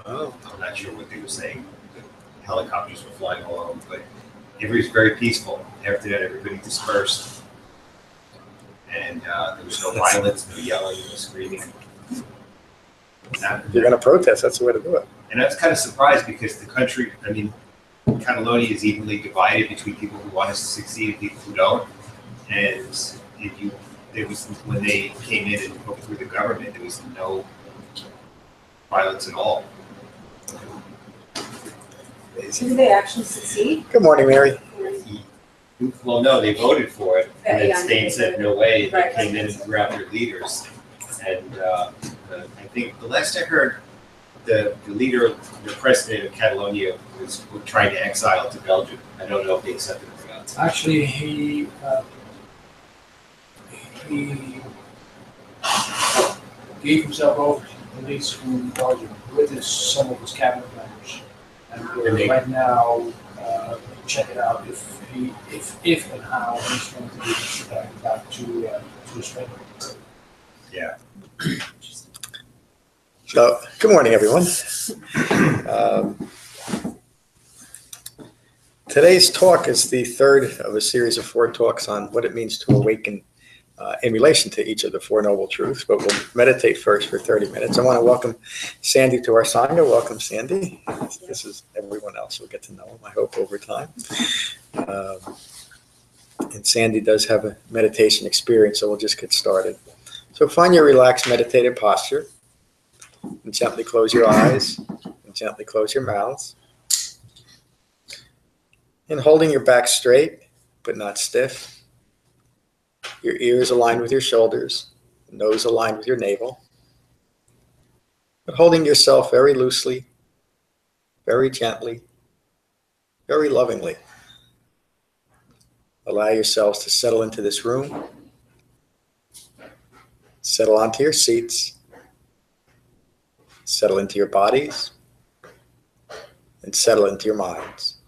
Oh. I'm not sure what they were saying. The helicopters were flying all over, but it was very peaceful. After that, everybody dispersed, and there was no violence, no yelling, no screaming. If you're going to protest, that's the way to do it. And I was kind of surprised because the country, I mean, Catalonia is evenly divided between people who want us to succeed and people who don't. And there was, when they came in and overthrew the government, there was no violence at all. Did they actually succeed? Good morning, Mary. Well, no, they voted for it, and then Yeah, Spain said no way. They right. came in and threw out their leaders. And I think the last I heard, the leader, the president of Catalonia was trying to exile to Belgium. I don't know if they accepted it or not. Actually, he gave himself over to the police from Belgium with some of his cabinet members. And right now, check it out if and how he's going to be back to Spain. Yeah. So, good morning, everyone. Today's talk is the third of a series of 4 talks on what it means to awaken in relation to each of the 4 Noble Truths, but we'll meditate first for 30 minutes. I want to welcome Sandy to our Sangha. Welcome, Sandy. This is everyone else. We'll get to know him, I hope, over time. And Sandy does have a meditation experience, so we'll just get started. So find your relaxed meditative posture and gently close your eyes and gently close your mouths. And holding your back straight, but not stiff. Your ears aligned with your shoulders, nose aligned with your navel. But holding yourself very loosely, very gently, very lovingly. Allow yourselves to settle into this room. Settle onto your seats. Settle into your bodies. And settle into your minds.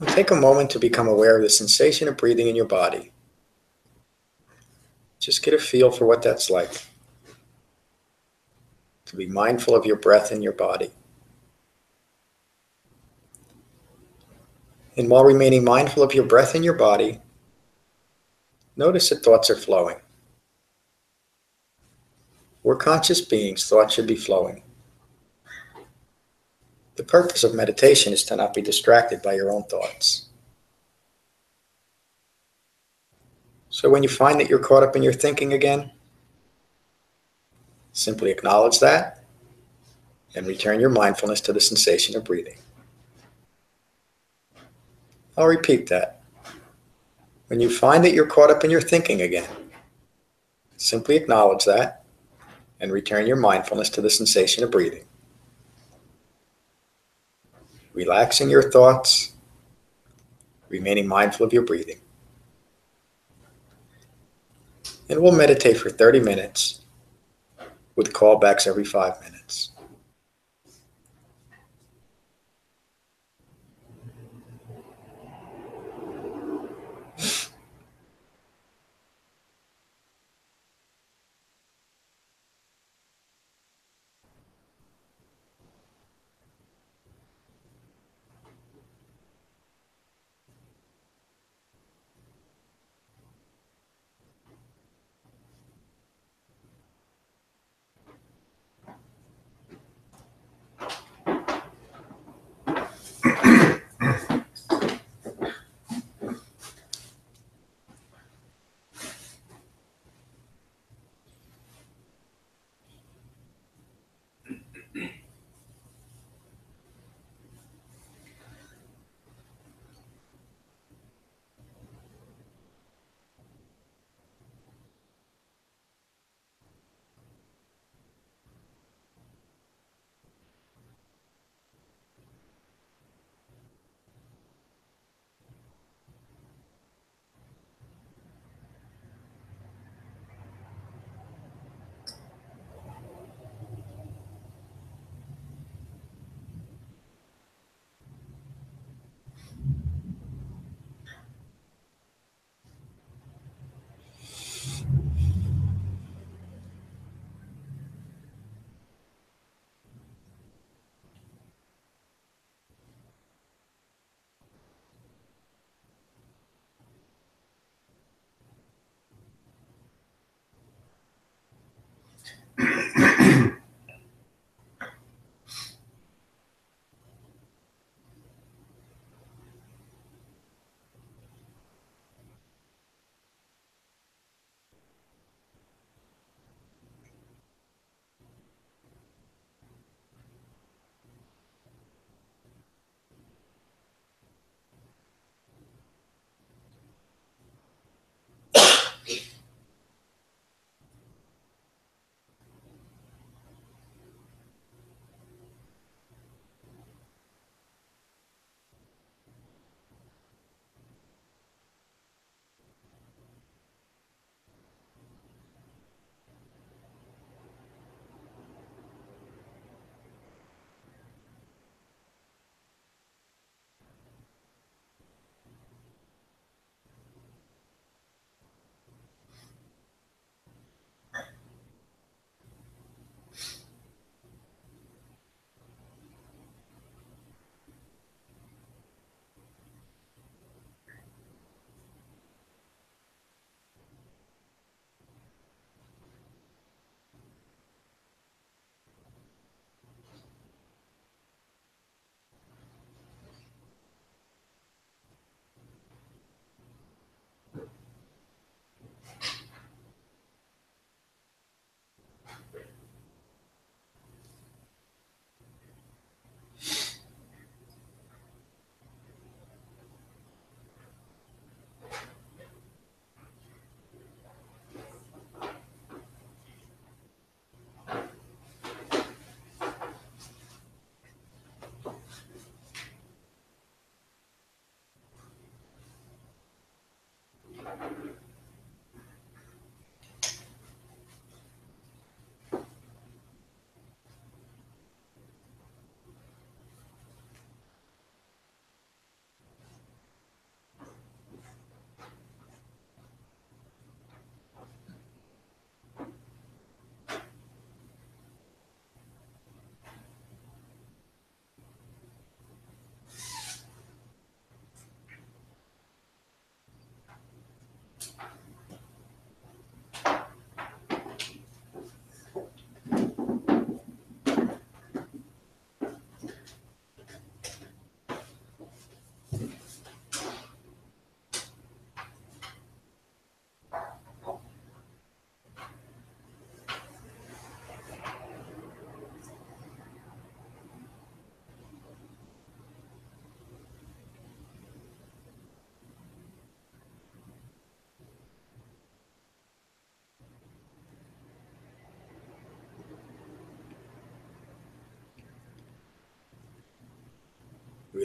Take a moment to become aware of the sensation of breathing in your body. Just get a feel for what that's like. To be mindful of your breath in your body. And while remaining mindful of your breath in your body, notice that thoughts are flowing. We're conscious beings, thoughts should be flowing. The purpose of meditation is to not be distracted by your own thoughts. So when you find that you're caught up in your thinking again, simply acknowledge that and return your mindfulness to the sensation of breathing. I'll repeat that. When you find that you're caught up in your thinking again, simply acknowledge that and return your mindfulness to the sensation of breathing. Relaxing your thoughts, remaining mindful of your breathing. And we'll meditate for 30 minutes with callbacks every 5 minutes.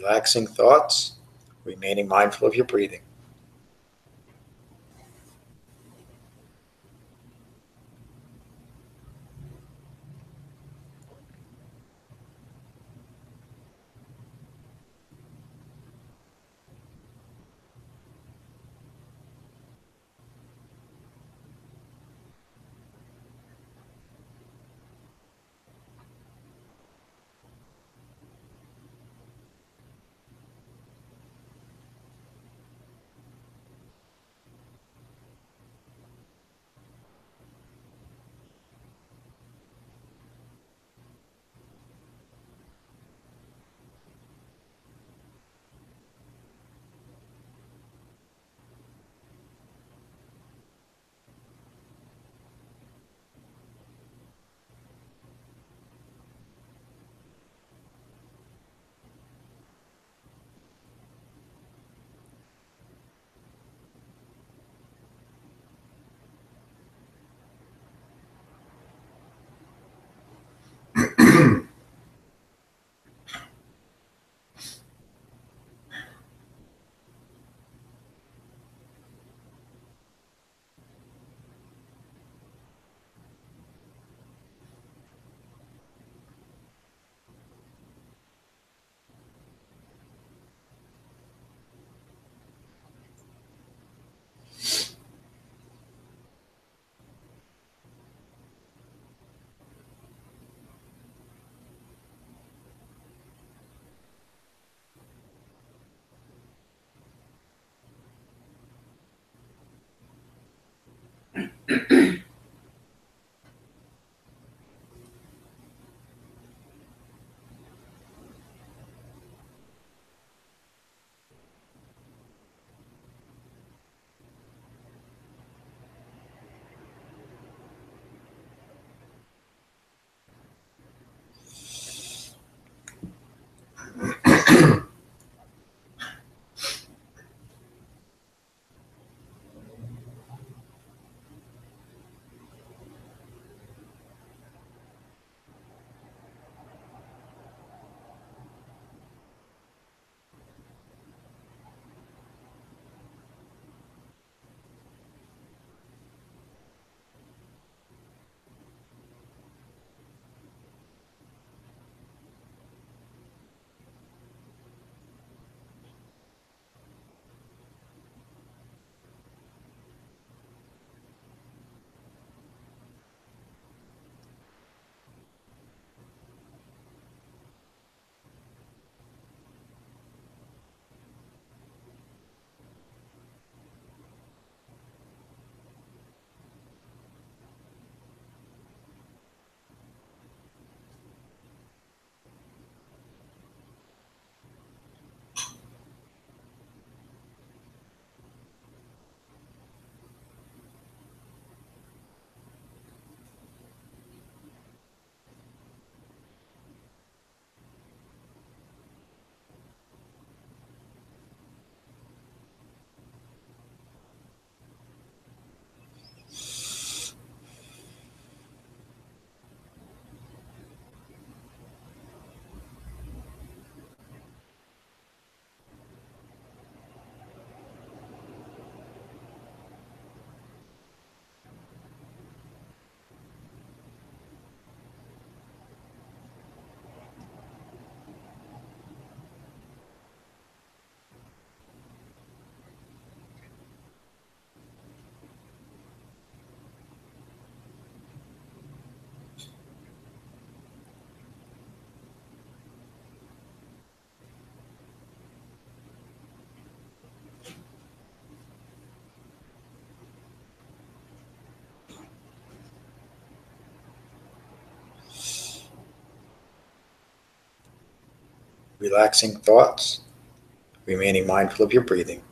Relaxing thoughts, remaining mindful of your breathing. Relaxing thoughts, remaining mindful of your breathing.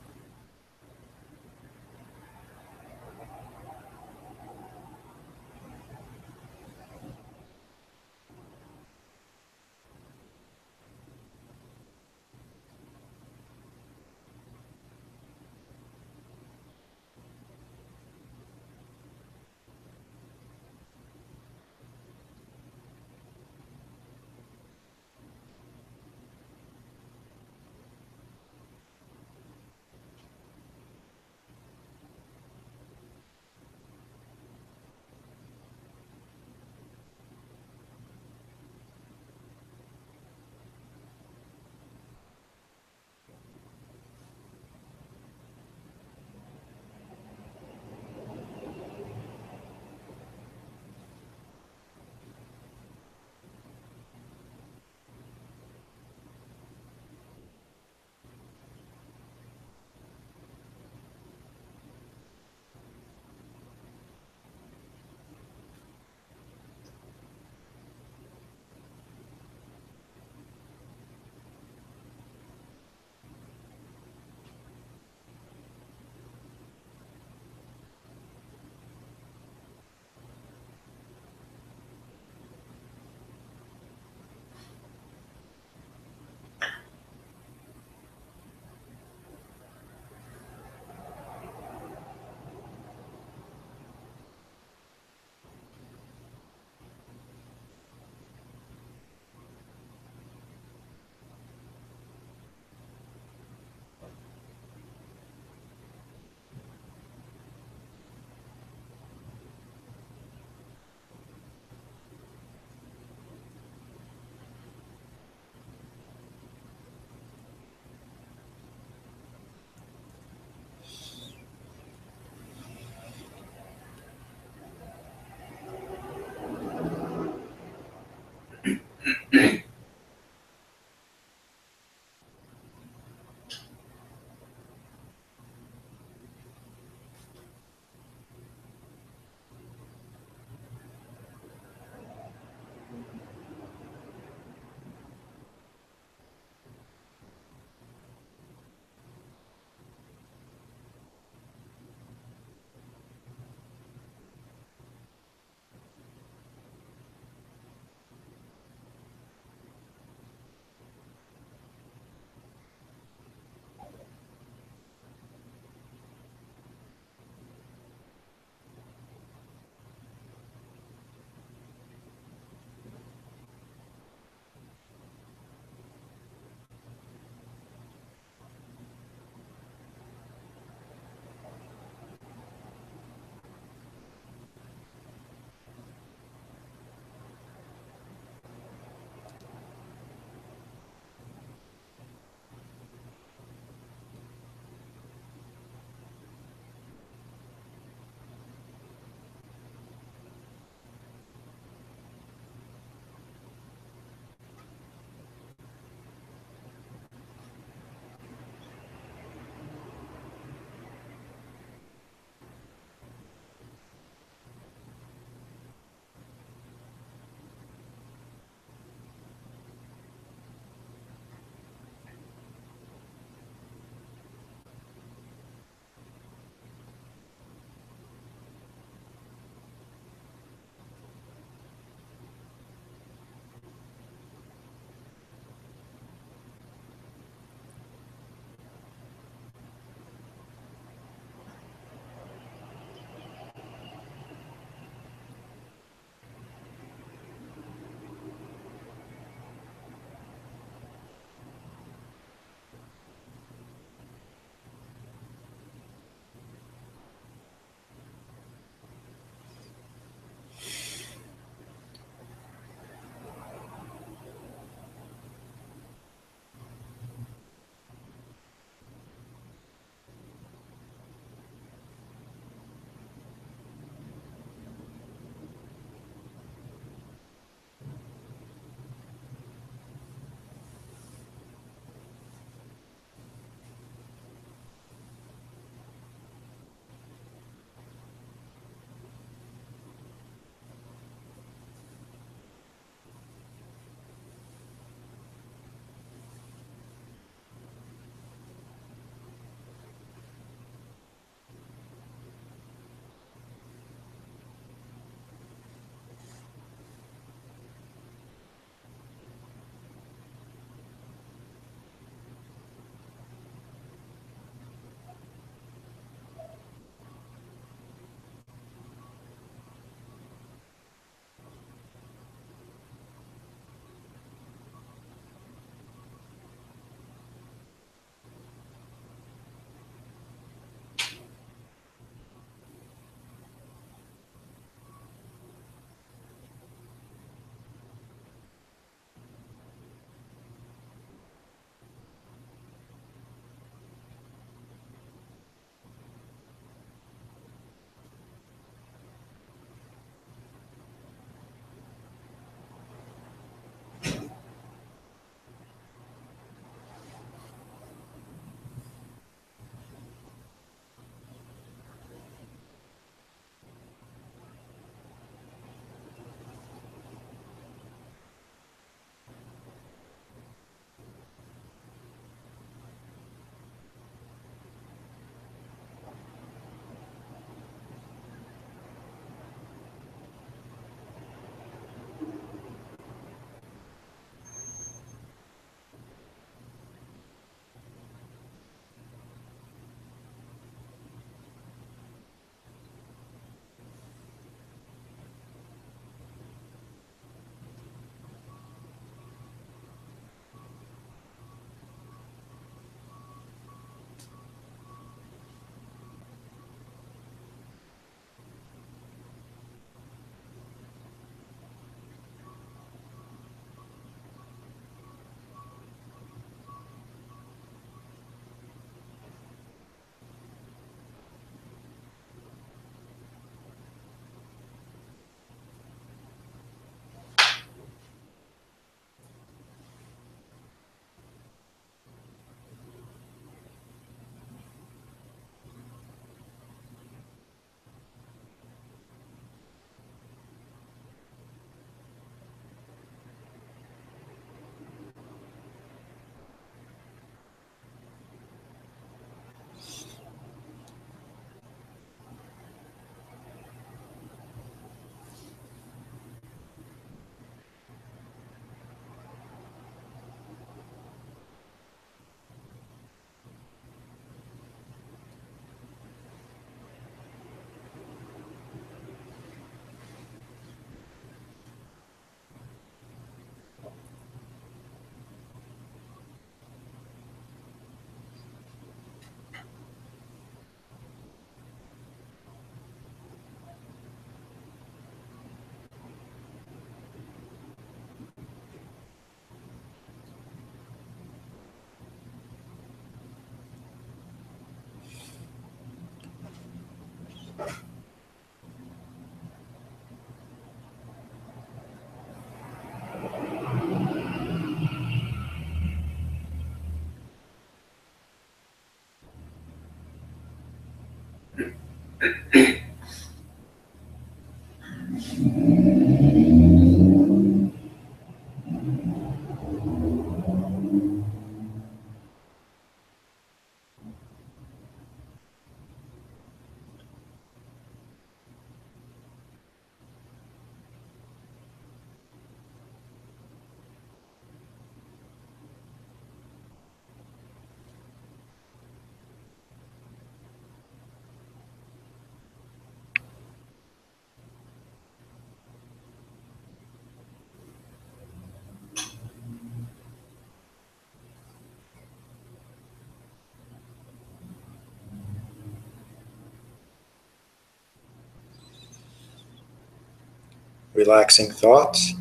Relaxing thoughts,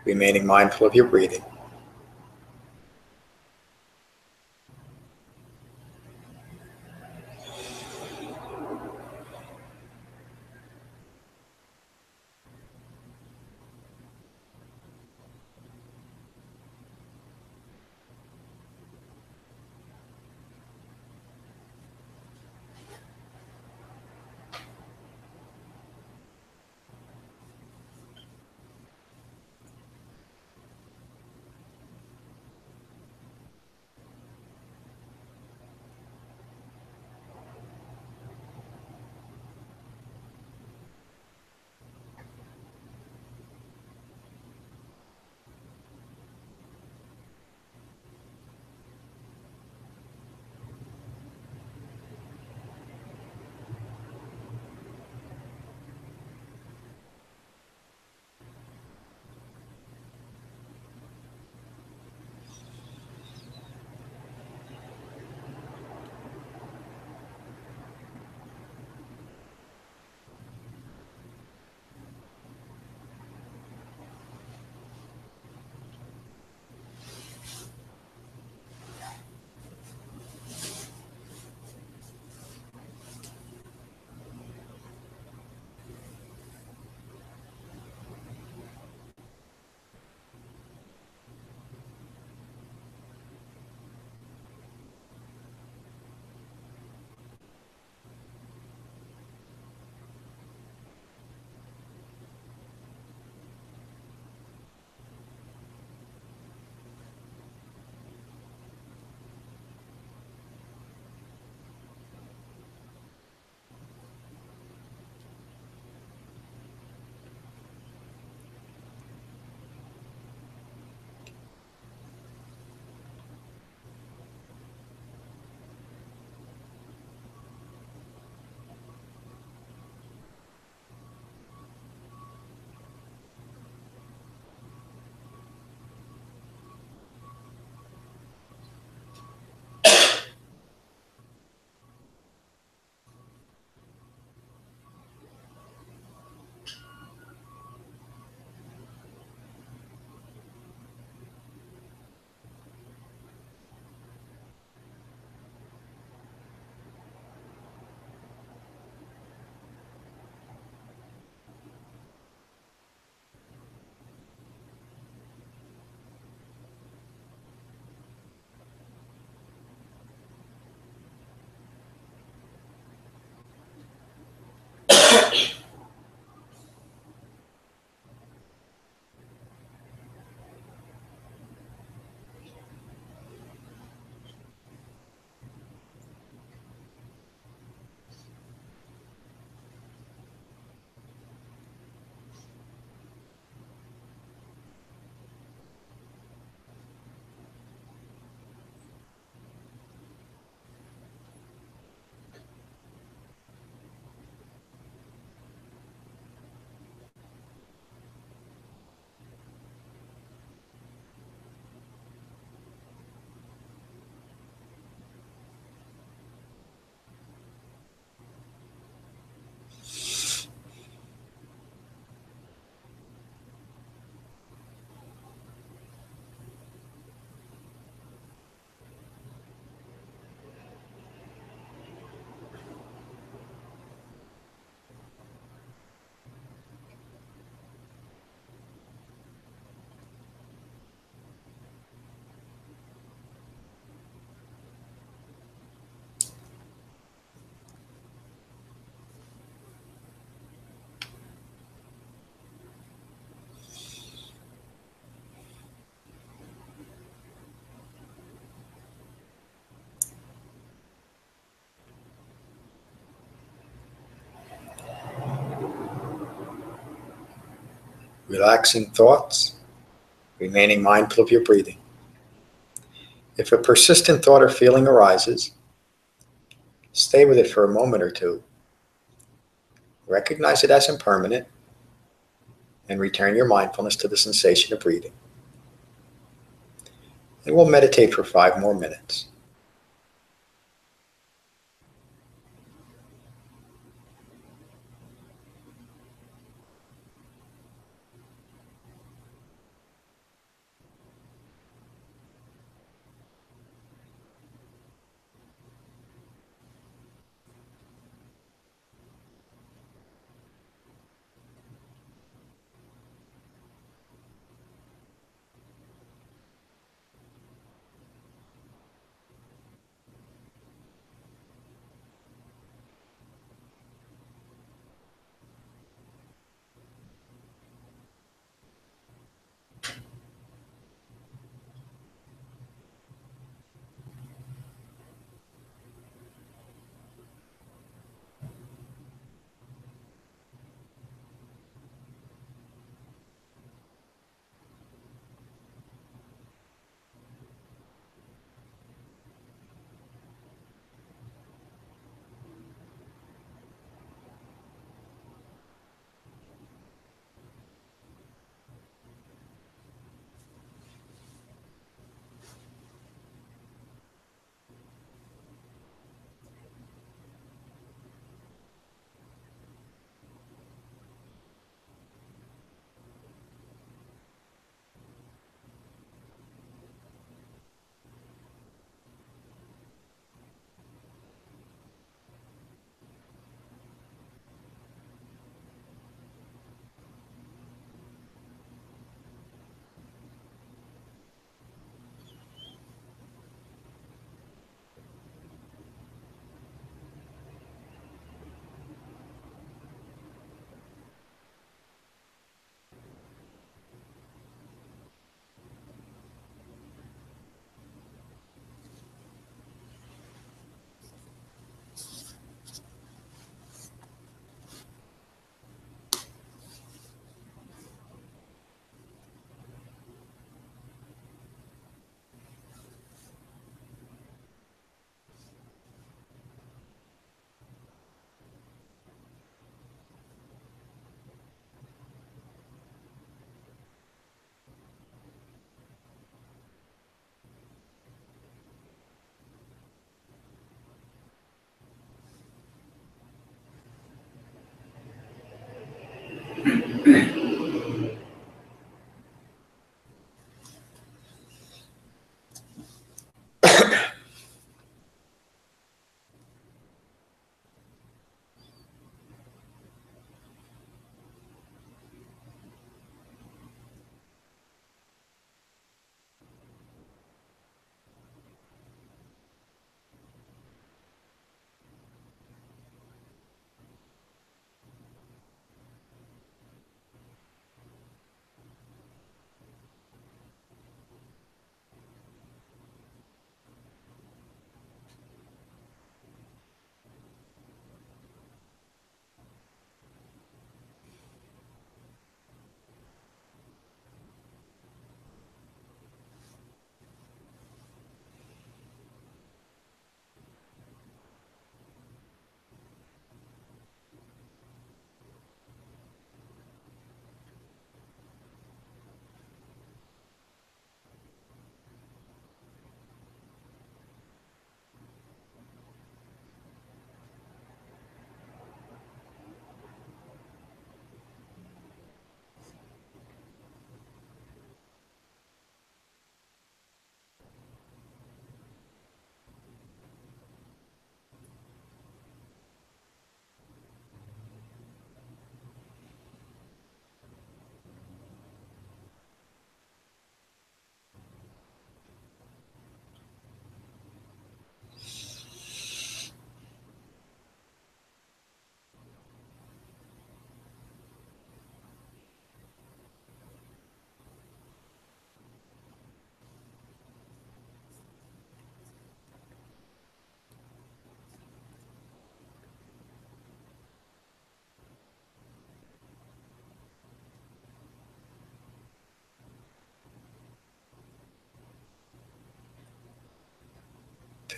remaining mindful of your breathing. relaxing thoughts, remaining mindful of your breathing. If a persistent thought or feeling arises, stay with it for a moment or two. Recognize it as impermanent and return your mindfulness to the sensation of breathing. And we'll meditate for 5 more minutes.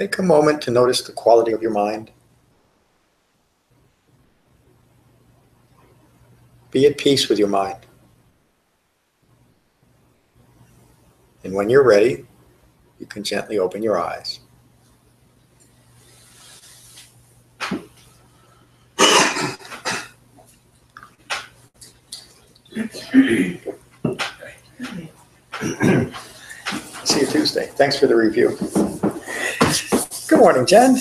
Take a moment to notice the quality of your mind. Be at peace with your mind. And when you're ready, you can gently open your eyes. See you Tuesday. Thanks for the review. Good morning, Jen.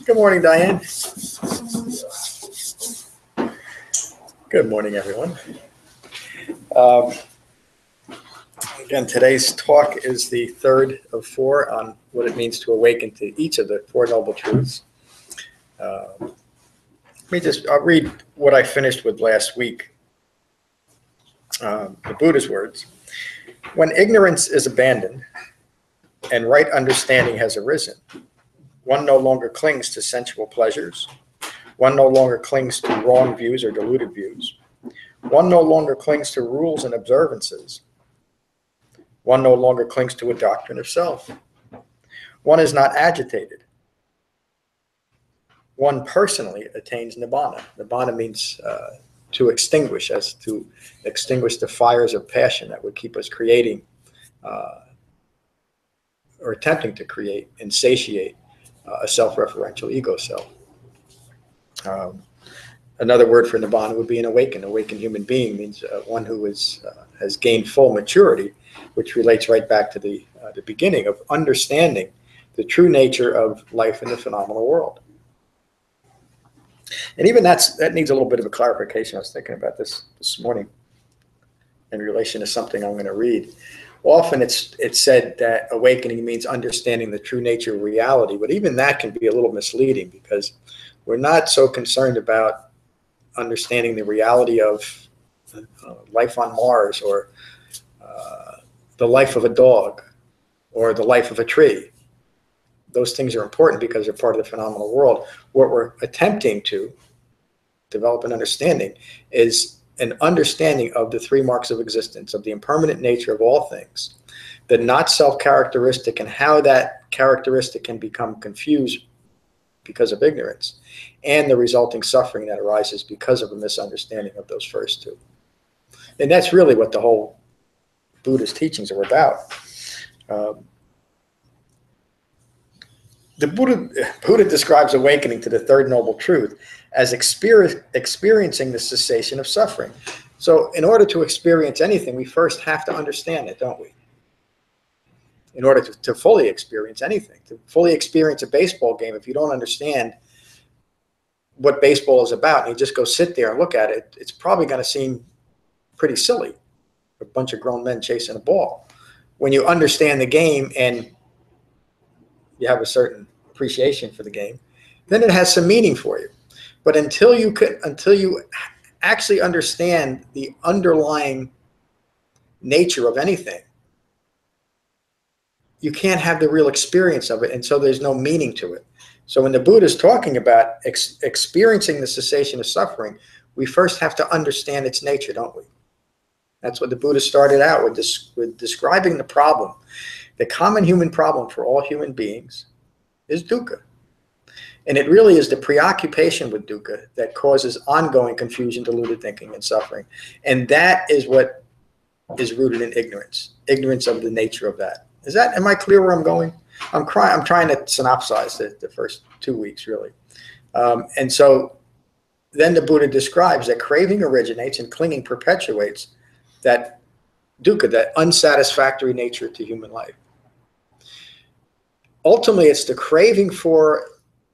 Good morning, Diane. Good morning, everyone. Again, today's talk is the third of 4 on what it means to awaken to each of the 4 Noble Truths. I'll read what I finished with last week. The Buddha's words. When ignorance is abandoned and right understanding has arisen, one no longer clings to sensual pleasures. One no longer clings to wrong views or deluded views. One no longer clings to rules and observances. One no longer clings to a doctrine of self. One is not agitated. One personally attains nibbana. Nibbana means to extinguish, as to extinguish the fires of passion that would keep us creating or attempting to create and satiate a self-referential ego self. Another word for nibbana would be an awakened. Awakened human being means one who has gained full maturity, which relates right back to the beginning of understanding the true nature of life in the phenomenal world. And even that needs a little bit of a clarification. I was thinking about this morning in relation to something I'm going to read. Often it's said that awakening means understanding the true nature of reality, but even that can be a little misleading because we're not so concerned about understanding the reality of life on Mars or the life of a dog or the life of a tree. Those things are important because they're part of the phenomenal world. What we're attempting to develop an understanding is an understanding of the 3 marks of existence, of the impermanent nature of all things, the not self characteristic and how that characteristic can become confused because of ignorance, and the resulting suffering that arises because of a misunderstanding of those first 2. And that's really what the whole Buddhist teachings are about. The Buddha describes awakening to the 3rd Noble Truth as experiencing the cessation of suffering. So in order to experience anything, we first have to understand it, don't we? In order to fully experience anything, to fully experience a baseball game, if you don't understand what baseball is about and you just go sit there and look at it, it's probably going to seem pretty silly. A bunch of grown men chasing a ball. When you understand the game and you have a certain appreciation for the game, then it has some meaning for you. But until you actually understand the underlying nature of anything, you can't have the real experience of it, and so there's no meaning to it. So when the Buddha is talking about experiencing the cessation of suffering, we first have to understand its nature, don't we? That's what the Buddha started out with describing the problem. The common human problem for all human beings is dukkha. And it really is the preoccupation with dukkha that causes ongoing confusion, deluded thinking, and suffering. And that is what is rooted in ignorance of the nature of that. Am I clear where I'm going? I'm trying to synopsize the first 2 weeks, really. And so then the Buddha describes that craving originates and clinging perpetuates that dukkha, that unsatisfactory nature to human life. Ultimately, it's the craving for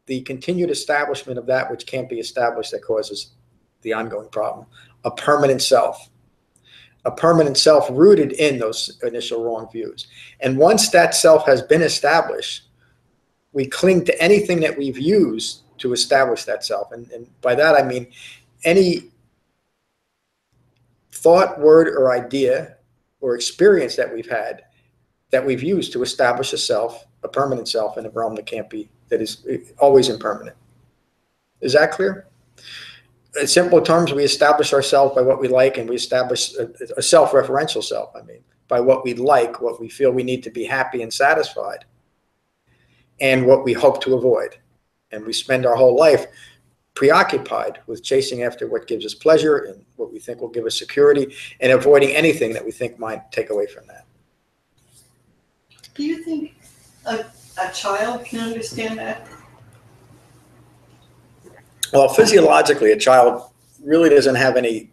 the continued establishment of that which can't be established that causes the ongoing problem. A permanent self rooted in those initial wrong views. And once that self has been established, we cling to anything that we've used to establish that self. And by that, I mean any thought, word, or idea or experience that we've had that we've used to establish a self, a permanent self in a realm that is always impermanent. Is that clear? In simple terms, we establish ourselves by what we like, and we establish a self-referential self, by what we like, what we feel we need to be happy and satisfied. and what we hope to avoid. And we spend our whole life preoccupied with chasing after what gives us pleasure and what we think will give us security, and avoiding anything that we think might take away from that. Do you think a child can understand that? Well, physiologically, a child really doesn't have any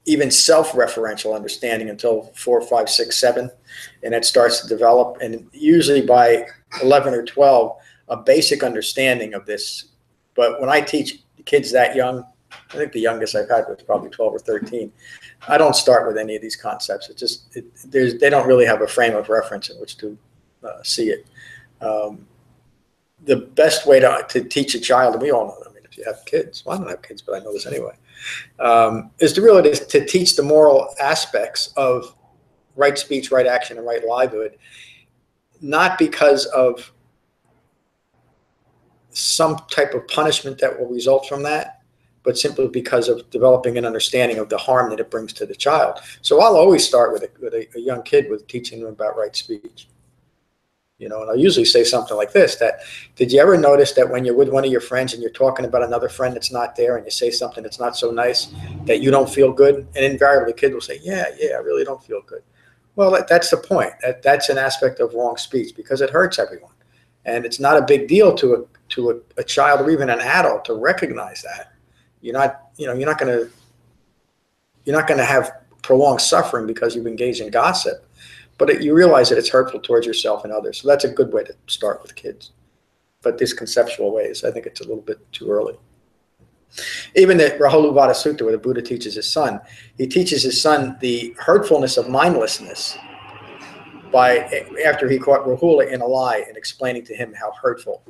even self-referential understanding until 4, 5, 6, 7, and it starts to develop. And usually by 11 or 12, a basic understanding of this. But when I teach kids that young, I think the youngest I've had was probably 12 or 13. I don't start with any of these concepts. They don't really have a frame of reference in which to see it. The best way to teach a child, and we all know, I mean, if you have kids, well, I don't have kids, but I know this anyway, is to really to teach the moral aspects of right speech, right action, and right livelihood, not because of some type of punishment that will result from that, but simply because of developing an understanding of the harm that it brings to the child. So I'll always start with a young kid with teaching them about right speech. You know, and I'll usually say something like this, that, did you ever notice that when you're with one of your friends and you're talking about another friend that's not there and you say something that's not so nice, that you don't feel good? And invariably the kid will say, yeah, I really don't feel good. Well, that's the point. That's an aspect of wrong speech, because it hurts everyone. And it's not a big deal to a child or even an adult to recognize that. You're not going to have prolonged suffering because you've engaged in gossip, but you realize that it's hurtful towards yourself and others. So that's a good way to start with kids. But these conceptual ways, I think it's a little bit too early. Even the Rahaluvada Sutta, where the Buddha teaches his son, he teaches his son the hurtfulness of mindlessness after he caught Rahula in a lie and explaining to him how hurtful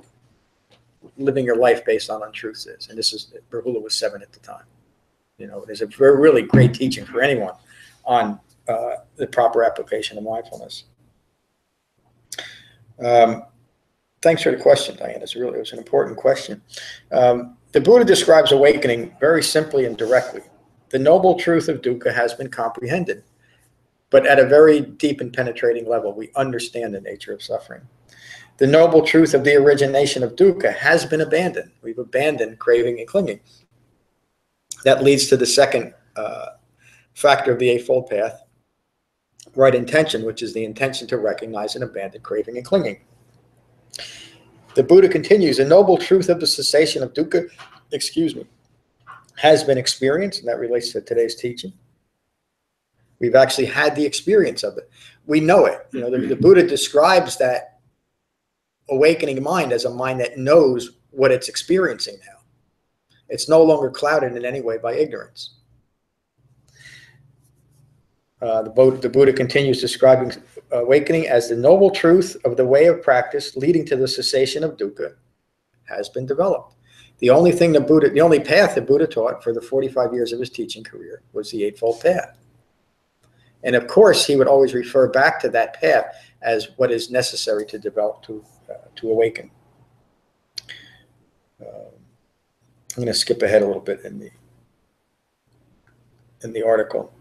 living your life based on untruths is. And Rahula was 7 at the time. You know, there's a really great teaching for anyone on the proper application of mindfulness. Thanks for the question, Diane. It was an important question. The Buddha describes awakening very simply and directly. The noble truth of dukkha has been comprehended, but at a very deep and penetrating level, we understand the nature of suffering. The noble truth of the origination of dukkha has been abandoned. We've abandoned craving and clinging. That leads to the second factor of the Eightfold Path, right intention, which is the intention to recognize and abandon craving and clinging. The Buddha continues, the noble truth of the cessation of dukkha, has been experienced, and that relates to today's teaching. We've actually had the experience of it. We know it. You know, the Buddha describes that awakening mind as a mind that knows what it's experiencing now. It's no longer clouded in any way by ignorance. The Buddha continues describing awakening as the noble truth of the way of practice leading to the cessation of dukkha has been developed. The only path the Buddha taught for the 45 years of his teaching career was the Eightfold Path. And of course, he would always refer back to that path as what is necessary to develop, to awaken. I'm going to skip ahead a little bit in the article.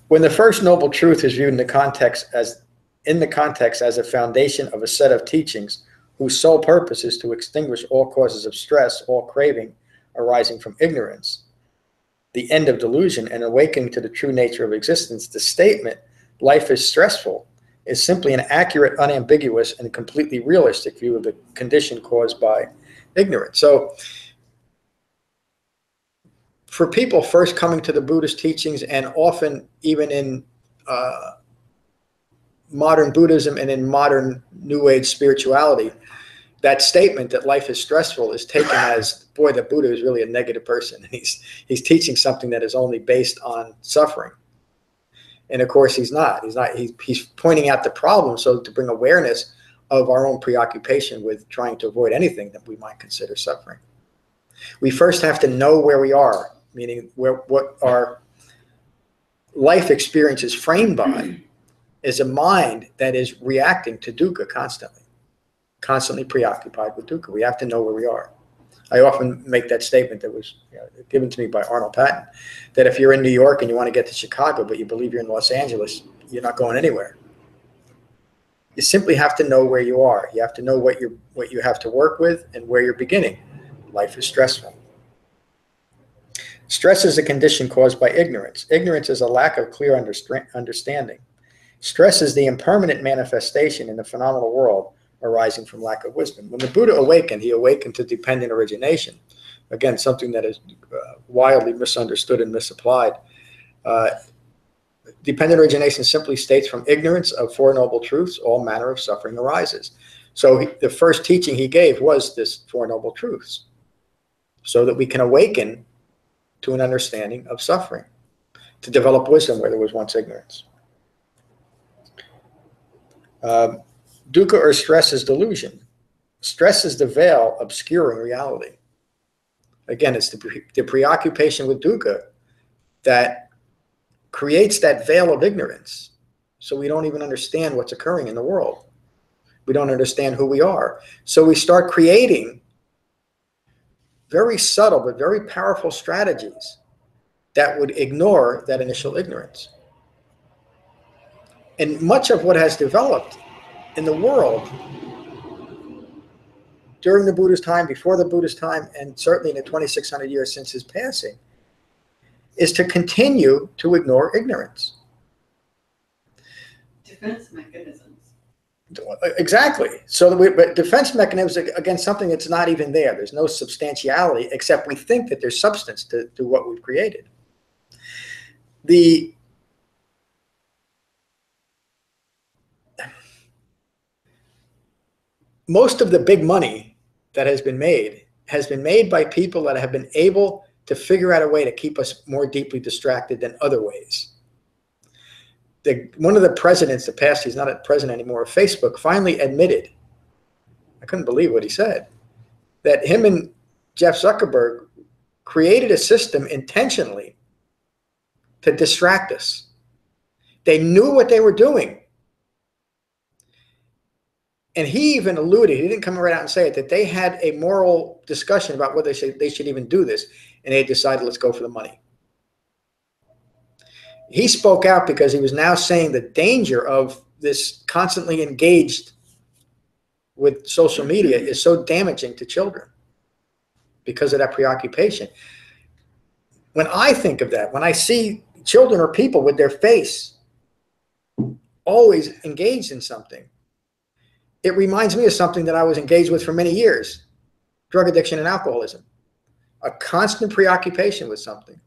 When the first noble truth is viewed in the context as a foundation of a set of teachings whose sole purpose is to extinguish all causes of stress, all craving arising from ignorance, the end of delusion, and awakening to the true nature of existence, the statement, life is stressful, is simply an accurate, unambiguous, and completely realistic view of the condition caused by ignorance. So, for people first coming to the Buddhist teachings, and often even in modern Buddhism and in modern New Age spirituality, that statement that life is stressful is taken as, boy, the Buddha is really a negative person. He's teaching something that is only based on suffering. And of course, he's not. He's pointing out the problem so to bring awareness of our own preoccupation with trying to avoid anything that we might consider suffering. We first have to know where we are, meaning what our life experience is framed by is a mind that is reacting to dukkha constantly preoccupied with dukkha. We have to know where we are. I often make that statement that was given to me by Arnold Patton, that if you're in New York and you want to get to Chicago, but you believe you're in Los Angeles, you're not going anywhere. You simply have to know where you are. You have to know what you have to work with and where you're beginning. Life is stressful. Stress is a condition caused by ignorance. Ignorance is a lack of clear understanding. Stress is the impermanent manifestation in the phenomenal world arising from lack of wisdom. When the Buddha awakened, he awakened to dependent origination. Again, something that is wildly misunderstood and misapplied. Dependent origination simply states from ignorance of Four Noble Truths, all manner of suffering arises. So the first teaching he gave was this Four Noble Truths, so that we can awaken to an understanding of suffering, to develop wisdom where there was once ignorance. Dukkha or stress is delusion. Stress is the veil obscuring reality. Again, it's the preoccupation with dukkha that creates that veil of ignorance. So we don't even understand what's occurring in the world. We don't understand who we are. So we start creating very subtle but very powerful strategies that would ignore that initial ignorance. And much of what has developed in the world during the Buddha's time, before the Buddha's time, and certainly in the 2,600 years since his passing, is to continue to ignore ignorance. Defense mechanisms. Exactly. So, but defense mechanisms against something that's not even there. There's no substantiality, except we think that there's substance to what we've created. Most of the big money that has been made by people that have been able to figure out a way to keep us more deeply distracted than other ways. One of the presidents that passed, he's not a president anymore, of Facebook, finally admitted, I couldn't believe what he said, that him and Jeff Zuckerberg created a system intentionally to distract us. They knew what they were doing. And he even alluded, he didn't come right out and say it, that they had a moral discussion about whether they should even do this. And they decided, let's go for the money. He spoke out because he was now saying the danger of this constantly engaged with social media is so damaging to children because of that preoccupation. When I think of that, when I see children or people with their face always engaged in something, it reminds me of something that I was engaged with for many years, drug addiction and alcoholism, a constant preoccupation with something.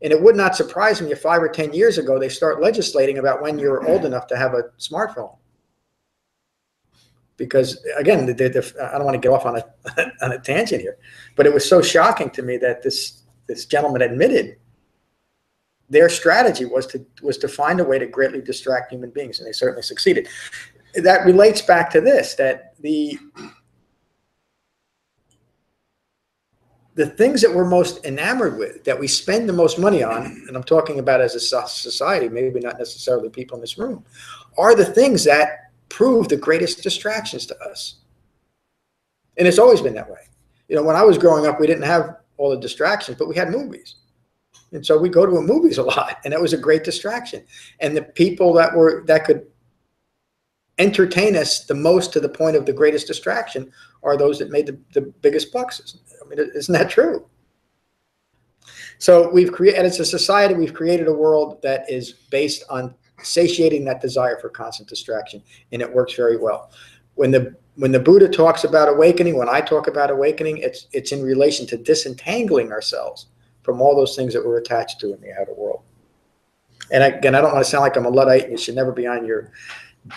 And it would not surprise me if 5 or 10 years ago, they start legislating about when you're old enough to have a smartphone. Because again, I don't want to get off on a tangent here, but it was so shocking to me that this gentleman admitted their strategy was to find a way to greatly distract human beings, and they certainly succeeded. That relates back to this, that the things that we're most enamored with, that we spend the most money on, and I'm talking about as a society, maybe not necessarily people in this room, are the things that prove the greatest distractions to us. And it's always been that way. You know, when I was growing up, we didn't have all the distractions, but we had movies. And so we go to the movies a lot, and that was a great distraction. And the people that could entertain us the most to the point of the greatest distraction are those that made the biggest bucks. I mean, isn't that true? So as a society, we've created a world that is based on satiating that desire for constant distraction, and it works very well. When the Buddha talks about awakening, when I talk about awakening, it's in relation to disentangling ourselves from all those things that we're attached to in the outer world. And again, I don't want to sound like I'm a Luddite. You should never be on your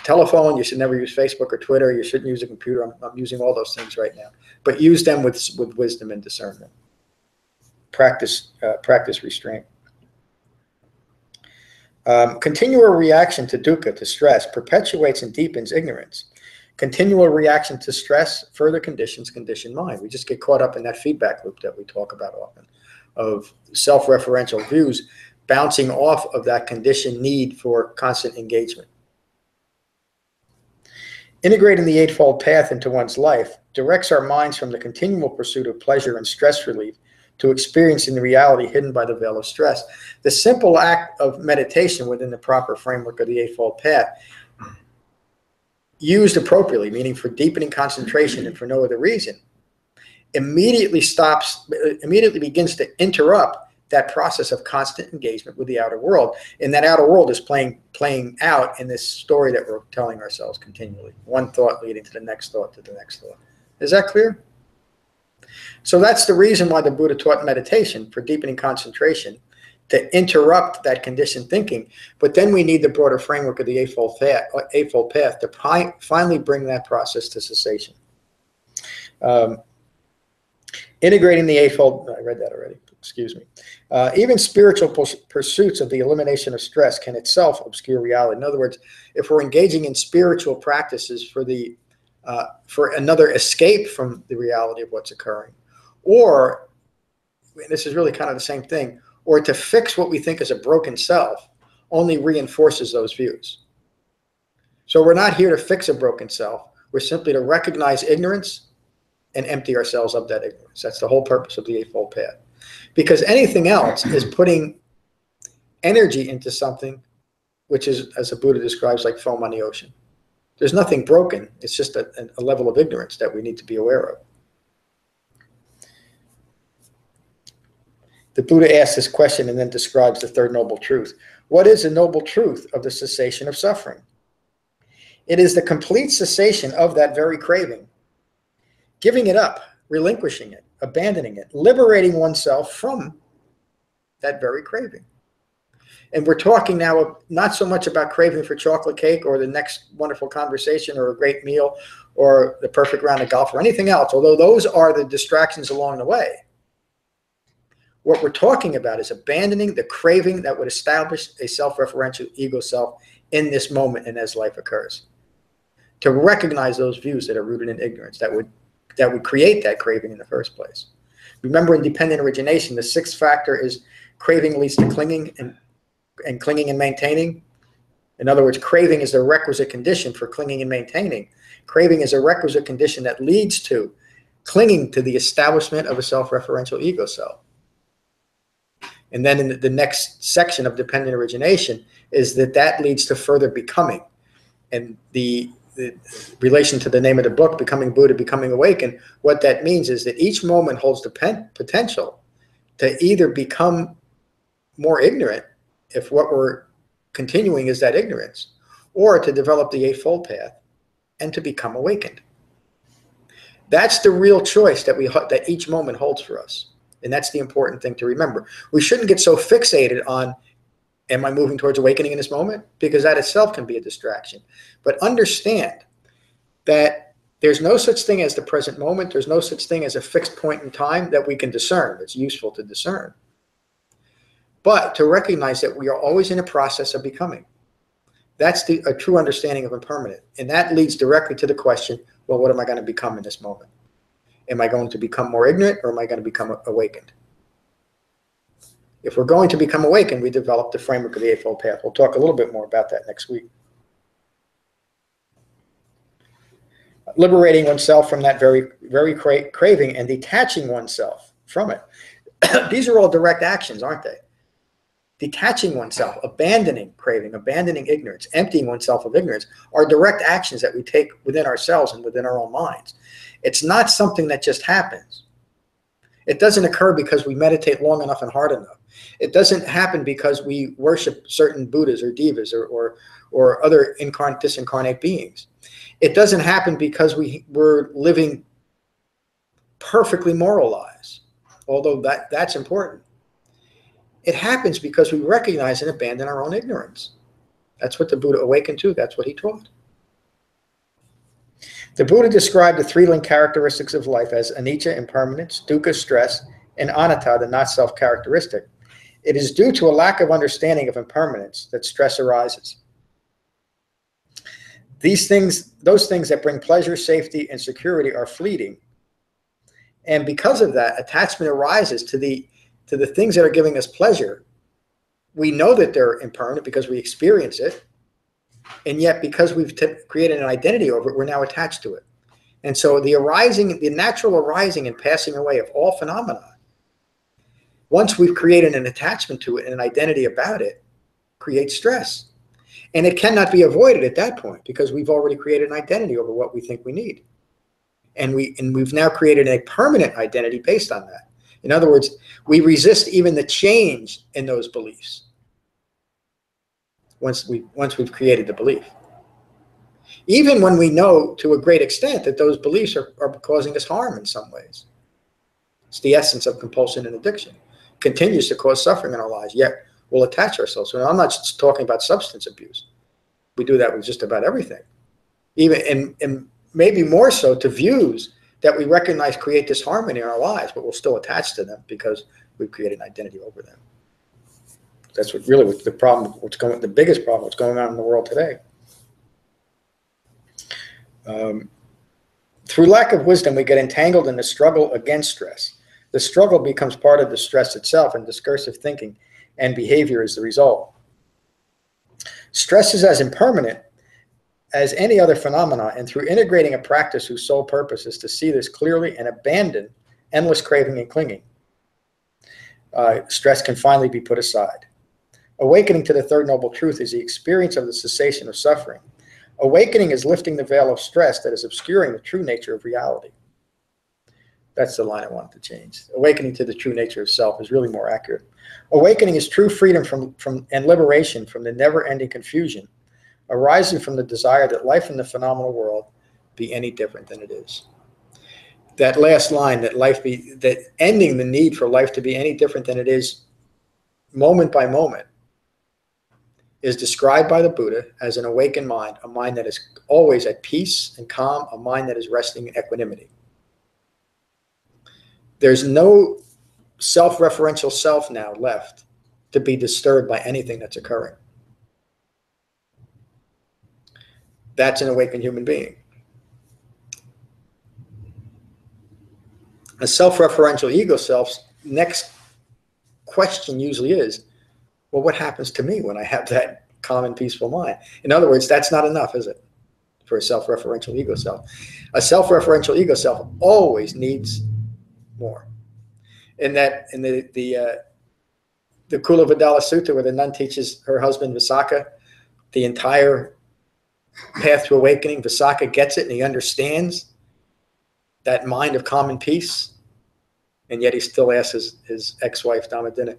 telephone. You should never use Facebook or Twitter. You shouldn't use a computer. I'm using all those things right now, but use them with wisdom and discernment. Practice restraint. Continual reaction to dukkha, to stress, perpetuates and deepens ignorance. Continual reaction to stress further conditions conditioned mind. We just get caught up in that feedback loop that we talk about often, of self-referential views bouncing off of that conditioned need for constant engagement. Integrating the Eightfold Path into one's life directs our minds from the continual pursuit of pleasure and stress relief to experiencing the reality hidden by the veil of stress. The simple act of meditation within the proper framework of the Eightfold Path used appropriately, meaning for deepening concentration and for no other reason, immediately begins to interrupt that process of constant engagement with the outer world. And that outer world is playing out in this story that we're telling ourselves continually. One thought leading to the next thought to the next thought. Is that clear? So that's the reason why the Buddha taught meditation, for deepening concentration, to interrupt that conditioned thinking. But then we need the broader framework of the Eightfold Path to finally bring that process to cessation. Integrating the Eightfold, I read that already, excuse me. Even spiritual pursuits of the elimination of stress can itself obscure reality. In other words, if we're engaging in spiritual practices for another escape from the reality of what's occurring, or, and this is really kind of the same thing, or to fix what we think is a broken self, only reinforces those views. So we're not here to fix a broken self. We're simply to recognize ignorance and empty ourselves of that ignorance. That's the whole purpose of the Eightfold Path. Because anything else is putting energy into something which is, as the Buddha describes, like foam on the ocean. There's nothing broken. It's just a level of ignorance that we need to be aware of. The Buddha asks this question and then describes the third noble truth. What is the noble truth of the cessation of suffering? It is the complete cessation of that very craving, giving it up, relinquishing it, abandoning it, liberating oneself from that very craving. And we're talking now not so much about craving for chocolate cake or the next wonderful conversation or a great meal or the perfect round of golf or anything else, although those are the distractions along the way. What we're talking about is abandoning the craving that would establish a self-referential ego self in this moment and as life occurs. To recognize those views that are rooted in ignorance, that would create that craving in the first place. Remember, in dependent origination, the sixth factor is craving leads to clinging and clinging and maintaining. In other words, craving is the requisite condition for clinging and maintaining. Craving is a requisite condition that leads to clinging to the establishment of a self-referential ego self. And then in the next section of dependent origination is that leads to further becoming. And the relation to the name of the book, Becoming Buddha, Becoming Awakened, what that means is that each moment holds the potential to either become more ignorant, if what we're continuing is that ignorance, or to develop the Eightfold Path and to become awakened. That's the real choice that each moment holds for us. And that's the important thing to remember. We shouldn't get so fixated on, am I moving towards awakening in this moment? Because that itself can be a distraction. But understand that there's no such thing as the present moment. There's no such thing as a fixed point in time that we can discern. It's useful to discern. But to recognize that we are always in a process of becoming. That's a true understanding of impermanent. And that leads directly to the question, well, what am I going to become in this moment? Am I going to become more ignorant, or am I going to become awakened? If we're going to become awakened, we develop the framework of the Eightfold Path. We'll talk a little bit more about that next week. Liberating oneself from that very craving and detaching oneself from it. These are all direct actions, aren't they? Detaching oneself, abandoning craving, abandoning ignorance, emptying oneself of ignorance are direct actions that we take within ourselves and within our own minds. It's not something that just happens. It doesn't occur because we meditate long enough and hard enough. It doesn't happen because we worship certain Buddhas or Devas or other disincarnate beings. It doesn't happen because we're living perfectly moral lives, although that's important. It happens because we recognize and abandon our own ignorance. That's what the Buddha awakened to. That's what he taught. The Buddha described the three-linked characteristics of life as anicca, impermanence, dukkha, stress, and anatta, the not-self characteristic. It is due to a lack of understanding of impermanence that stress arises. Those things that bring pleasure, safety, and security are fleeting. And because of that, attachment arises to the things that are giving us pleasure. We know that they're impermanent because we experience it. And yet, because we've created an identity over it, we're now attached to it. And so the natural arising and passing away of all phenomena, once we've created an attachment to it and an identity about it, creates stress. And it cannot be avoided at that point because we've already created an identity over what we think we need. And we've now created a permanent identity based on that. In other words, we resist even the change in those beliefs once we've created the belief. Even when we know to a great extent that those beliefs are causing us harm in some ways. It's the essence of compulsion and addiction. It continues to cause suffering in our lives, yet we'll attach ourselves. So I'm not just talking about substance abuse. We do that with just about everything. Even and maybe more so to views that we recognize create disharmony in our lives, but we'll still attach to them because we've created an identity over them. That's what really the problem, the biggest problem, what's going on in the world today. Through lack of wisdom, we get entangled in the struggle against stress. The struggle becomes part of the stress itself, and discursive thinking and behavior is the result. Stress is as impermanent as any other phenomena, and through integrating a practice whose sole purpose is to see this clearly and abandon endless craving and clinging, stress can finally be put aside. Awakening to the third noble truth is the experience of the cessation of suffering. Awakening is lifting the veil of stress that is obscuring the true nature of reality. That's the line I wanted to change. Awakening to the true nature of self is really more accurate. Awakening is true freedom from and liberation from the never-ending confusion arising from the desire that life in the phenomenal world be any different than it is. That last line, that ending the need for life to be any different than it is moment by moment, is described by the Buddha as an awakened mind, a mind that is always at peace and calm, a mind that is resting in equanimity. There's no self-referential self now left to be disturbed by anything that's occurring. That's an awakened human being. A self-referential ego self's next question usually is, well, what happens to me when I have that calm and peaceful mind? In other words, that's not enough, is it, for a self-referential ego self? A self-referential ego self always needs more. In the Kulavadala Sutta, where the nun teaches her husband Visakha the entire path to awakening, Visakha gets it and he understands that mind of calm and peace, and yet he still asks his ex-wife Dhammadinna,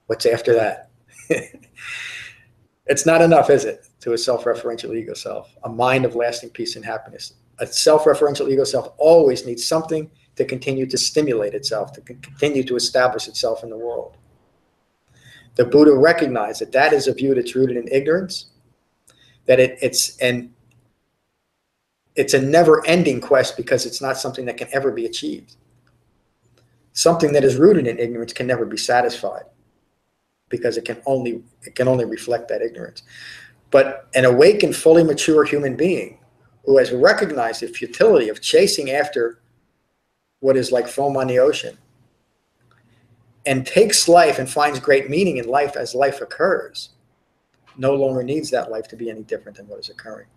what's after that? It's not enough, is it, to a self-referential ego self, a mind of lasting peace and happiness. A self-referential ego self always needs something to continue to stimulate itself, to continue to establish itself in the world. The Buddha recognized that that is a view that's rooted in ignorance, that it's a never-ending quest because it's not something that can ever be achieved. Something that is rooted in ignorance can never be satisfied because it can only reflect that ignorance. But an awakened, fully mature human being who has recognized the futility of chasing after what is like foam on the ocean and takes life and finds great meaning in life as life occurs, no longer needs that life to be any different than what is occurring.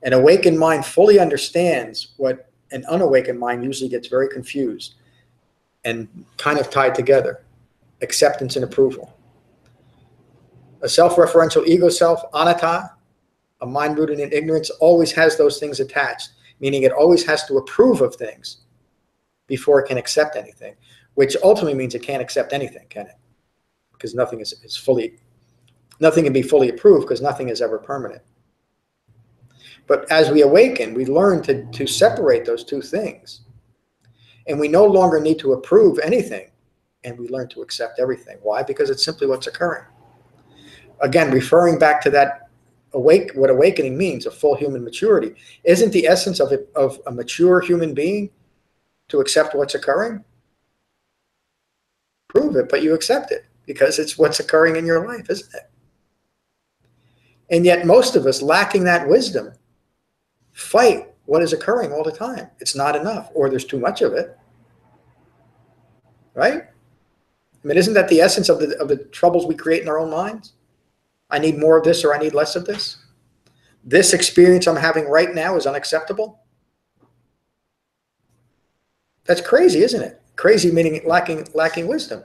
An awakened mind fully understands what an unawakened mind usually gets very confused and kind of tied together: acceptance and approval. A self-referential ego self, anatta, a mind rooted in ignorance, always has those things attached, meaning it always has to approve of things before it can accept anything, which ultimately means it can't accept anything, can it? Because nothing can be fully approved because nothing is ever permanent. But as we awaken, we learn to separate those two things. And we no longer need to approve anything, and we learn to accept everything. Why? Because it's simply what's occurring. Again, referring back to that what awakening means, a full human maturity. Isn't the essence of a mature human being to accept what's occurring? Prove it, but you accept it because it's what's occurring in your life, isn't it? And yet most of us, lacking that wisdom, fight what is occurring all the time. It's not enough, or there's too much of it. Right? I mean, isn't that the essence of the troubles we create in our own minds? I need more of this or I need less of this. This experience I'm having right now is unacceptable. That's crazy, isn't it? Crazy meaning lacking wisdom.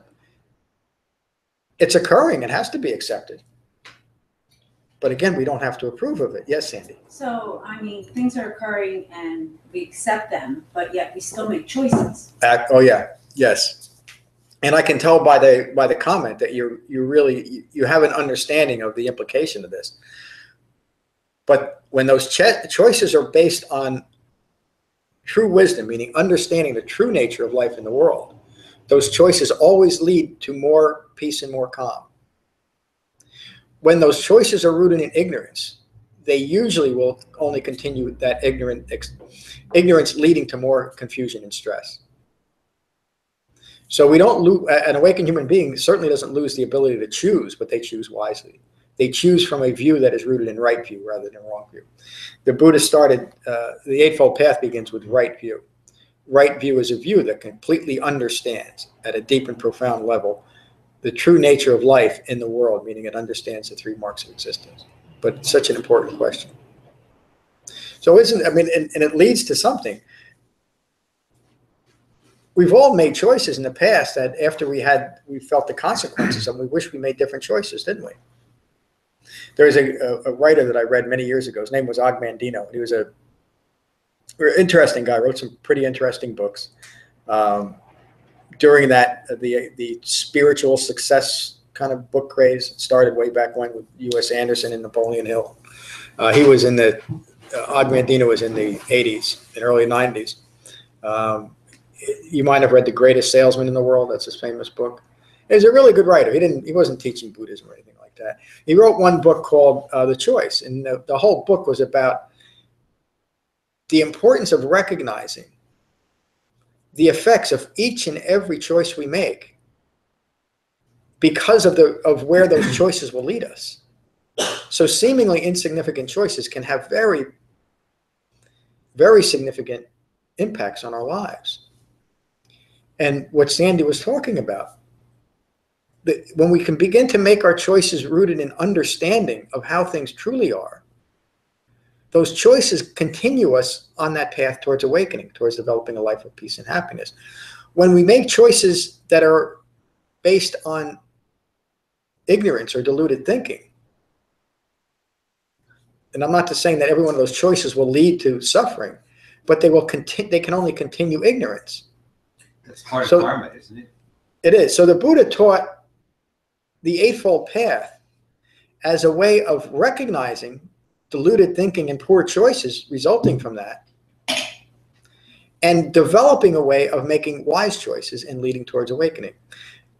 It's occurring. It has to be accepted. But again, we don't have to approve of it. Yes, Sandy? So, I mean, things are occurring and we accept them, but yet we still make choices. Oh yeah, yes. And I can tell by the comment that you have an understanding of the implication of this. But when those choices are based on true wisdom, meaning understanding the true nature of life in the world, those choices always lead to more peace and more calm. When those choices are rooted in ignorance, they usually will only continue that ignorance leading to more confusion and stress. So we don't lose, an awakened human being certainly doesn't lose the ability to choose, but they choose wisely. They choose from a view that is rooted in right view rather than wrong view. The Buddha started, the Eightfold Path begins with right view. Right view is a view that completely understands at a deep and profound level the true nature of life in the world, meaning it understands the three marks of existence. But it's such an important question. So and it leads to something. We've all made choices in the past that after we felt the consequences of them, we wish we made different choices, didn't we? There's a writer that I read many years ago. His name was Og Mandino. He was an interesting guy, wrote some pretty interesting books. During that, the spiritual success kind of book craze started way back when with U.S. Anderson and Napoleon Hill. Og Mandino was in the 80s and early 90s. You might have read The Greatest Salesman in the World. That's his famous book. He's a really good writer. He wasn't teaching Buddhism or anything like that. He wrote one book called The Choice, and the whole book was about the importance of recognizing the effects of each and every choice we make because of where those choices will lead us. So seemingly insignificant choices can have very, very significant impacts on our lives. And what Sandy was talking about, when we can begin to make our choices rooted in understanding of how things truly are, those choices continue us on that path towards awakening, towards developing a life of peace and happiness. When we make choices that are based on ignorance or deluded thinking, and I'm not saying that every one of those choices will lead to suffering, but they can only continue ignorance. That's part of karma, isn't it? It is. So the Buddha taught the Eightfold Path as a way of recognizing deluded thinking and poor choices resulting from that, and developing a way of making wise choices and leading towards awakening.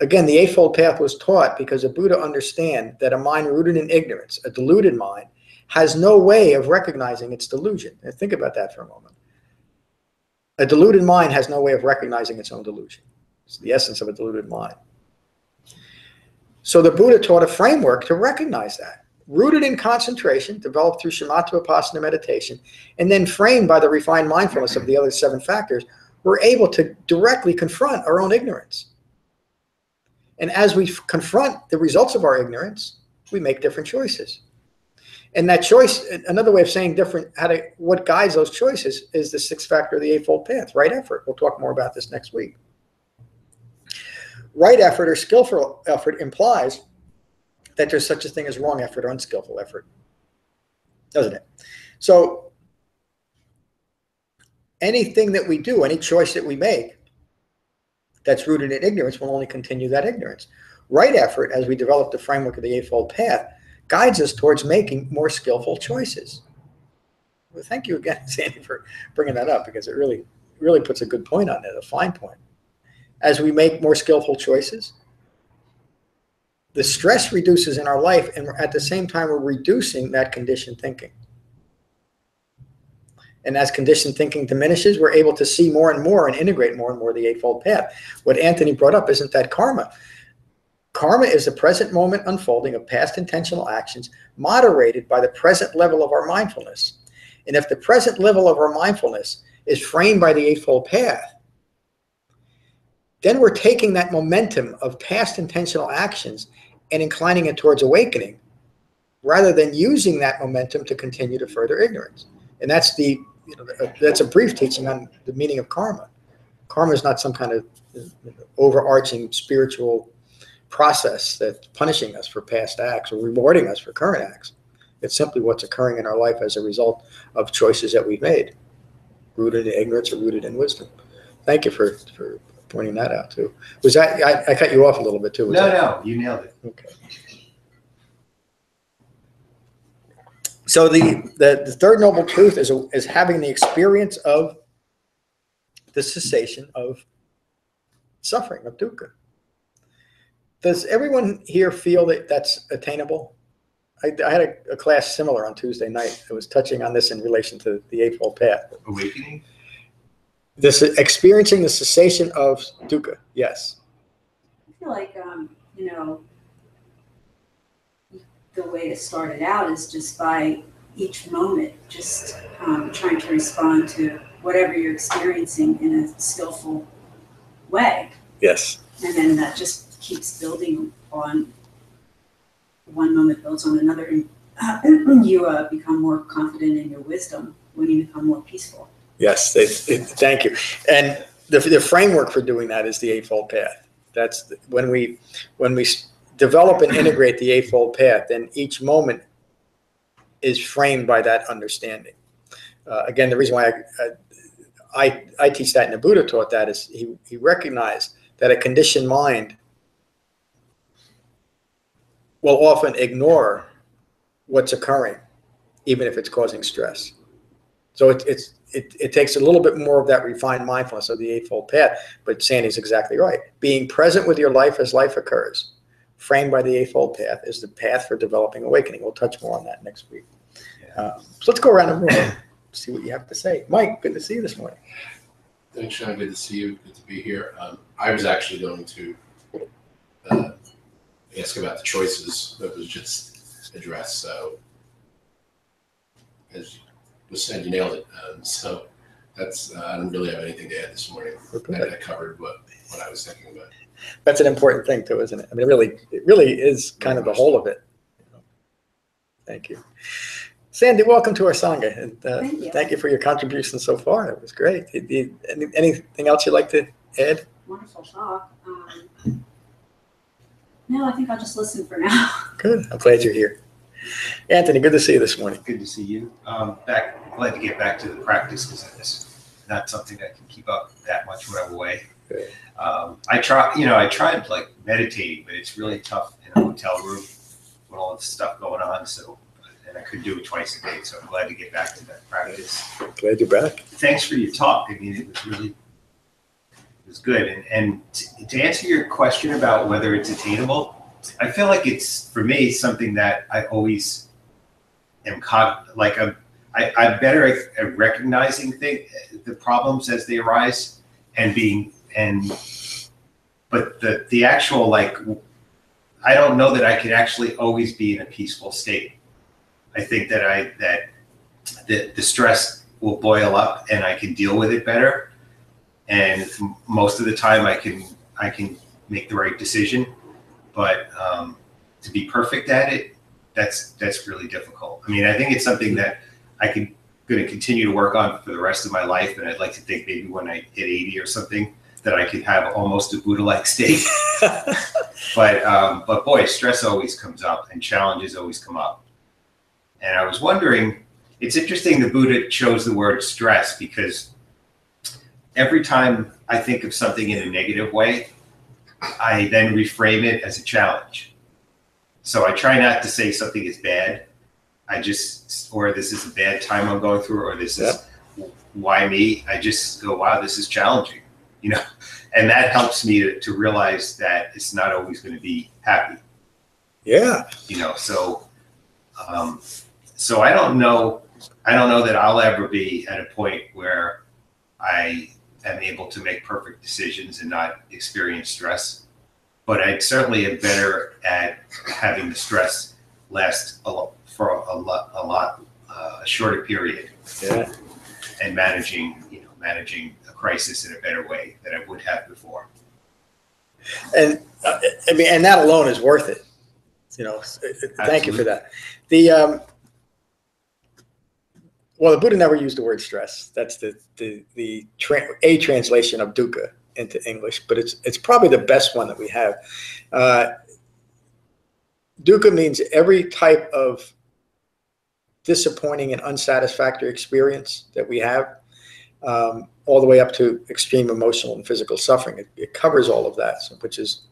Again, the Eightfold Path was taught because the Buddha understands that a mind rooted in ignorance, a deluded mind, has no way of recognizing its delusion. And think about that for a moment. A deluded mind has no way of recognizing its own delusion. It's the essence of a deluded mind. So the Buddha taught a framework to recognize that. Rooted in concentration, developed through Shamatha-Vipassana meditation, and then framed by the refined mindfulness of the other 7 factors, we're able to directly confront our own ignorance. And as we confront the results of our ignorance, we make different choices. And that choice, another way of saying what guides those choices is the 6th factor of the Eightfold Path, right effort. We'll talk more about this next week. Right effort or skillful effort implies that there's such a thing as wrong effort or unskillful effort, doesn't it? So anything that we do, any choice that we make that's rooted in ignorance will only continue that ignorance. Right effort, as we develop the framework of the Eightfold Path, guides us towards making more skillful choices. Well, thank you again, Sandy, for bringing that up, because it really puts a good point on it, a fine point. As we make more skillful choices, the stress reduces in our life, and at the same time, we're reducing that conditioned thinking. And as conditioned thinking diminishes, we're able to see more and more and integrate more and more the Eightfold Path. What Anthony brought up, isn't that karma? Karma is the present moment unfolding of past intentional actions moderated by the present level of our mindfulness. And if the present level of our mindfulness is framed by the Eightfold Path, then we're taking that momentum of past intentional actions and inclining it towards awakening, rather than using that momentum to continue to further ignorance. And that's that's a brief teaching on the meaning of karma. Karma is not some kind of overarching spiritual process that's punishing us for past acts or rewarding us for current acts. It's simply what's occurring in our life as a result of choices that we've made, rooted in ignorance or rooted in wisdom. Thank you for pointing that out too. Was that, I cut you off a little bit too. No, you nailed it. Okay. So the third noble truth is having the experience of the cessation of suffering, of dukkha. Does everyone here feel that that's attainable? I had a class similar on Tuesday night. It was touching on this in relation to the Eightfold Path. Awakening? This experiencing the cessation of dukkha, yes. I feel like, the way to start it out is just by each moment, just trying to respond to whatever you're experiencing in a skillful way. Yes. And then that just keeps building on, one moment builds on another, and you become more confident in your wisdom when you become more peaceful. Yes, thank you. And the framework for doing that is the Eightfold Path. That's when we develop and integrate the Eightfold Path, then each moment is framed by that understanding. Again, the reason why I teach that and the Buddha taught that is he recognized that a conditioned mind will often ignore what's occurring, even if it's causing stress. So it takes a little bit more of that refined mindfulness of the Eightfold Path, but Sandy's exactly right. Being present with your life as life occurs, framed by the Eightfold Path, is the path for developing awakening. We'll touch more on that next week. So let's go around the room, see what you have to say. Mike, good to see you this morning. Thanks, Sean. Good to see you. Good to be here. I was actually going to ask about the choices that was just addressed. So, as was said, you nailed it. So that's I don't really have anything to add this morning. I covered what I was thinking about. That's an important thing too, isn't it? I mean, it really is kind of the whole of it. Thank you. Sandy, welcome to our Sangha. And thank you for your contribution so far. It was great. Anything else you'd like to add? Wonderful talk. No, I think I'll just listen for now. Good. I'm glad you're here. Anthony, good to see you this morning. Good to see you. Glad to get back to the practice because it's not something I can keep up that much when I'm away. Good. I tried like meditating, but it's really tough in a hotel room with all this stuff going on. And I could do it twice a day. So I'm glad to get back to that practice. Glad you're back. Thanks for your talk. I mean, it was good. And to answer your question about whether it's attainable, I feel like it's, for me, something that I always am I'm better at recognizing the problems as they arise but the actual, I don't know that I could actually always be in a peaceful state. I think that the stress will boil up and I can deal with it better. And most of the time I can make the right decision, but to be perfect at it, that's really difficult. I mean, I think it's something that going to continue to work on for the rest of my life. And I'd like to think maybe when I hit 80 or something that I could have almost a Buddha-like state. But boy, stress always comes up and challenges always come up. And I was wondering, it's interesting the Buddha chose the word stress because every time I think of something in a negative way, I then reframe it as a challenge. So I try not to say something is bad. Or this is a bad time I'm going through, or this is why me. I just go, wow, this is challenging, and that helps me to realize that it's not always going to be happy. Yeah. So I don't know that I'll ever be at a point where I am able to make perfect decisions and not experience stress. But I certainly am better at having the stress last for a shorter period. Yeah. And managing a crisis in a better way than I would have before. And and that alone is worth it. Thank you for that. Well, the Buddha never used the word stress. That's a translation of dukkha into English, but it's probably the best one that we have. Dukkha means every type of disappointing and unsatisfactory experience that we have, all the way up to extreme emotional and physical suffering. It covers all of that, so, which is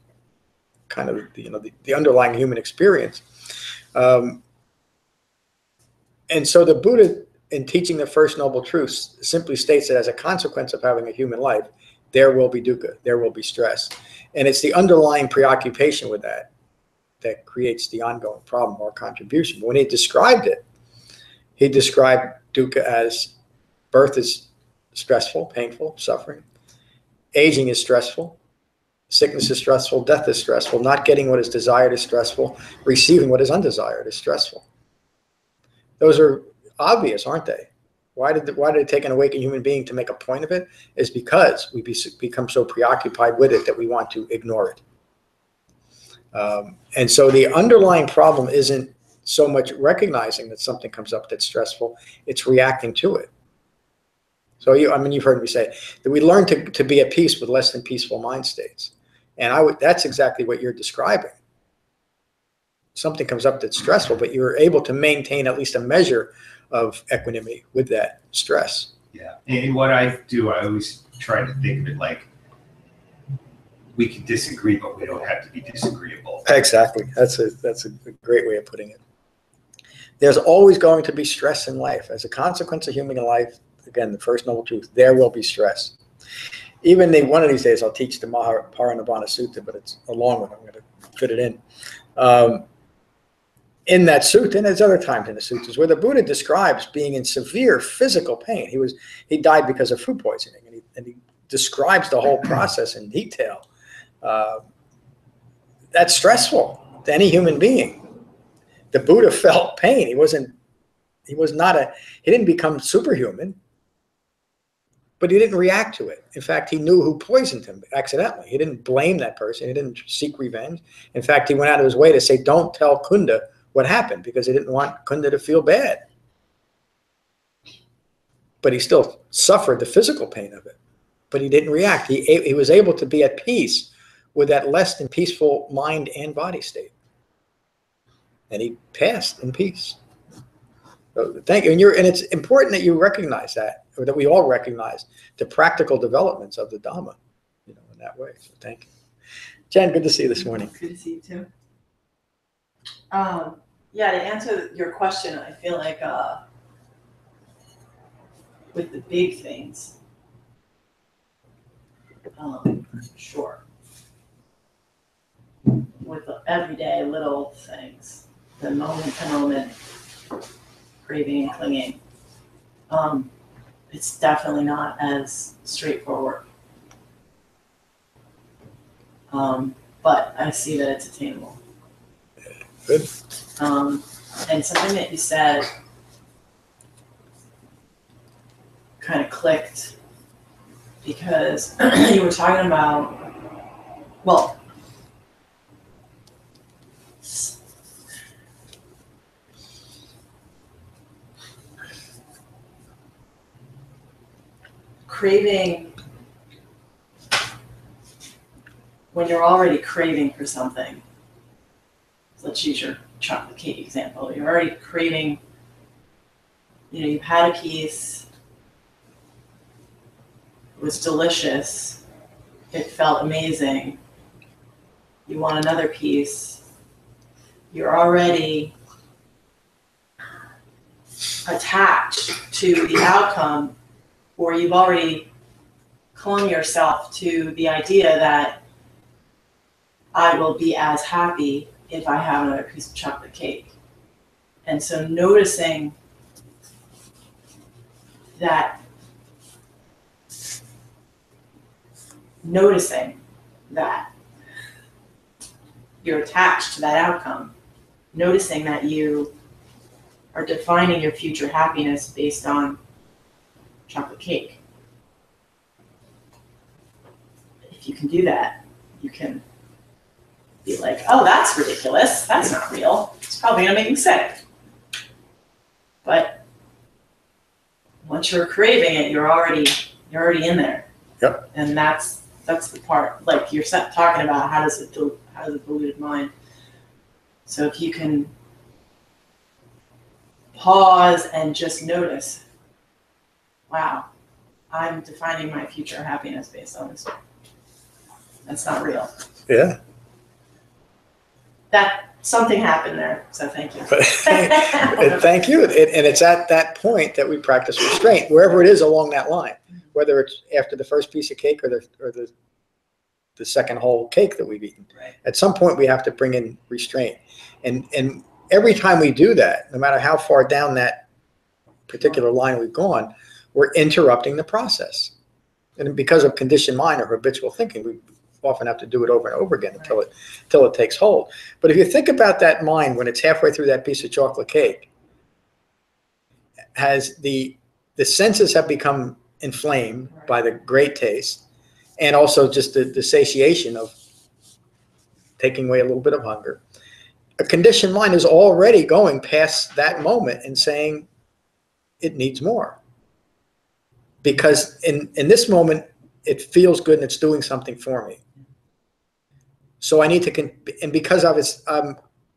kind of the underlying human experience. And so the Buddha, in teaching the First Noble Truths, simply states that as a consequence of having a human life, there will be dukkha, there will be stress. And it's the underlying preoccupation with that that creates the ongoing problem or contribution. When he described it, he described dukkha as birth is stressful, painful, suffering. Aging is stressful. Sickness is stressful. Death is stressful. Not getting what is desired is stressful. Receiving what is undesired is stressful. Those are obvious, aren't they? Why did it take an awakened human being to make a point of it? Is because we become so preoccupied with it that we want to ignore it. And so the underlying problem isn't so much recognizing that something comes up that's stressful, it's reacting to it. So you've heard me say that we learn to be at peace with less than peaceful mind states. And that's exactly what you're describing. Something comes up that's stressful, but you're able to maintain at least a measure of equanimity with that stress. Yeah. And what I do, I always try to think of it like we can disagree, but we don't have to be disagreeable. Exactly. That's a great way of putting it. There's always going to be stress in life. As a consequence of human life, again, the First Noble Truth, there will be stress. Even one of these days, I'll teach the Dhammacakkappavattana Sutta, but it's a long one. I'm going to fit it in. In that sutta, and there's other times in the suttas where the Buddha describes being in severe physical pain. He died because of food poisoning, and he describes the whole process in detail. That's stressful to any human being. The Buddha felt pain. He didn't become superhuman, but he didn't react to it. In fact, he knew who poisoned him accidentally. He didn't blame that person. He didn't seek revenge. In fact, he went out of his way to say, don't tell Kunda what happened, because he didn't want Kunda to feel bad. But he still suffered the physical pain of it. But he didn't react. He was able to be at peace with that less than peaceful mind and body state. And he passed in peace. So thank you. And it's important that you recognize that, or that we all recognize the practical developments of the Dhamma, in that way. So thank you. Jen, good to see you this morning. Good to see you too. Yeah, to answer your question, I feel like with the big things, sure. With the everyday little things, the moment to moment craving and clinging, it's definitely not as straightforward. But I see that it's attainable. Good. And something that you said kind of clicked, because you were talking about, well, craving, when you're already craving for something. Let's use your chocolate cake example. You're already craving, you've had a piece, it was delicious, it felt amazing, you want another piece, you're already attached to the outcome, or you've already clung yourself to the idea that I will be as happy if I have another piece of chocolate cake. And so noticing that you're attached to that outcome, noticing that you are defining your future happiness based on chocolate cake. If you can do that, you can be like, oh, that's ridiculous. That's not real. It's probably gonna make me sick. But once you're craving it, you're already in there. Yep. And that's the part. Like you're talking about how does it dilute mind. So if you can pause and just notice, wow, I'm defining my future happiness based on this. That's not real. Yeah. That something happened there, so thank you. Thank you. And it's at that point that we practice restraint, wherever it is along that line, whether it's after the first piece of cake or the second whole cake that we've eaten. Right. At some point, we have to bring in restraint. And every time we do that, no matter how far down that particular line we've gone, we're interrupting the process. And because of conditioned mind or habitual thinking, we often have to do it over and over again until it takes hold. But if you think about that mind when it's halfway through that piece of chocolate cake, has the senses have become inflamed by the great taste, and also just the satiation of taking away a little bit of hunger. A conditioned mind is already going past that moment and saying it needs more. Because in this moment, it feels good and it's doing something for me. So I need to, and because I've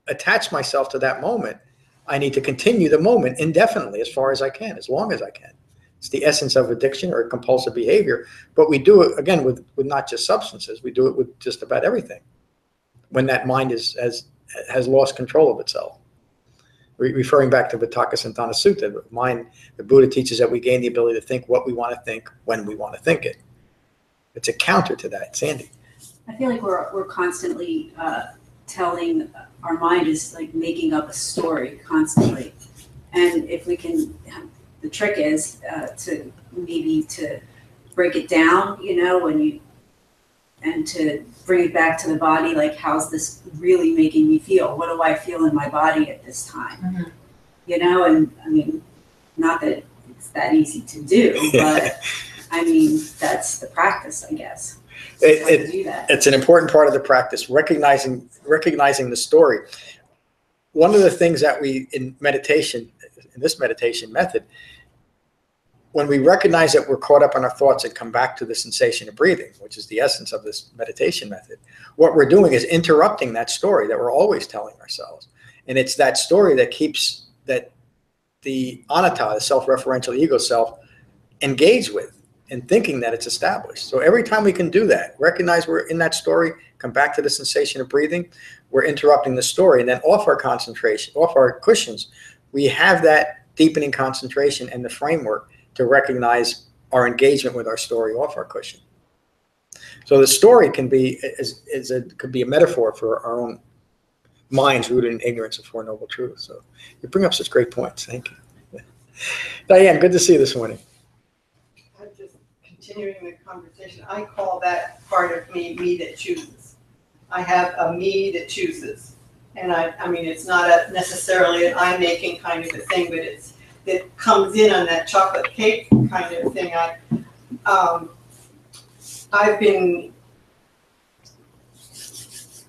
attached myself to that moment, I need to continue the moment indefinitely as far as I can, as long as I can. It's the essence of addiction or compulsive behavior. But we do it, again, with not just substances. We do it with just about everything. When that mind has lost control of itself. Referring back to Dhammacakkappavattana Sutta, the Buddha teaches that we gain the ability to think what we want to think when we want to think it. It's a counter to that, Sandy. I feel like we're constantly telling, our mind is like making up a story constantly. And if we can, the trick is to break it down, and to bring it back to the body, like, how's this really making me feel? What do I feel in my body at this time? Mm-hmm. And I mean, not that it's that easy to do, but I mean, that's the practice, I guess. It's an important part of the practice, recognizing the story. One of the things that in this meditation method, when we recognize that we're caught up in our thoughts and come back to the sensation of breathing, which is the essence of this meditation method, what we're doing is interrupting that story that we're always telling ourselves. And it's that story that keeps the anatta, the self-referential ego self, engaged with and thinking that it's established. So every time we can do that, recognize we're in that story, come back to the sensation of breathing, we're interrupting the story, and then off our concentration, off our cushions, we have that deepening concentration and the framework to recognize our engagement with our story off our cushion. So the story can be could be a metaphor for our own minds rooted in ignorance of Four Noble Truths. So you bring up such great points. Thank you. Diane, good to see you this morning. I'm just continuing the conversation. I call that part of me that chooses. I have a me that chooses. And I mean, it's not necessarily an I'm-making kind of a thing, but it comes in on that chocolate cake kind of thing. I've been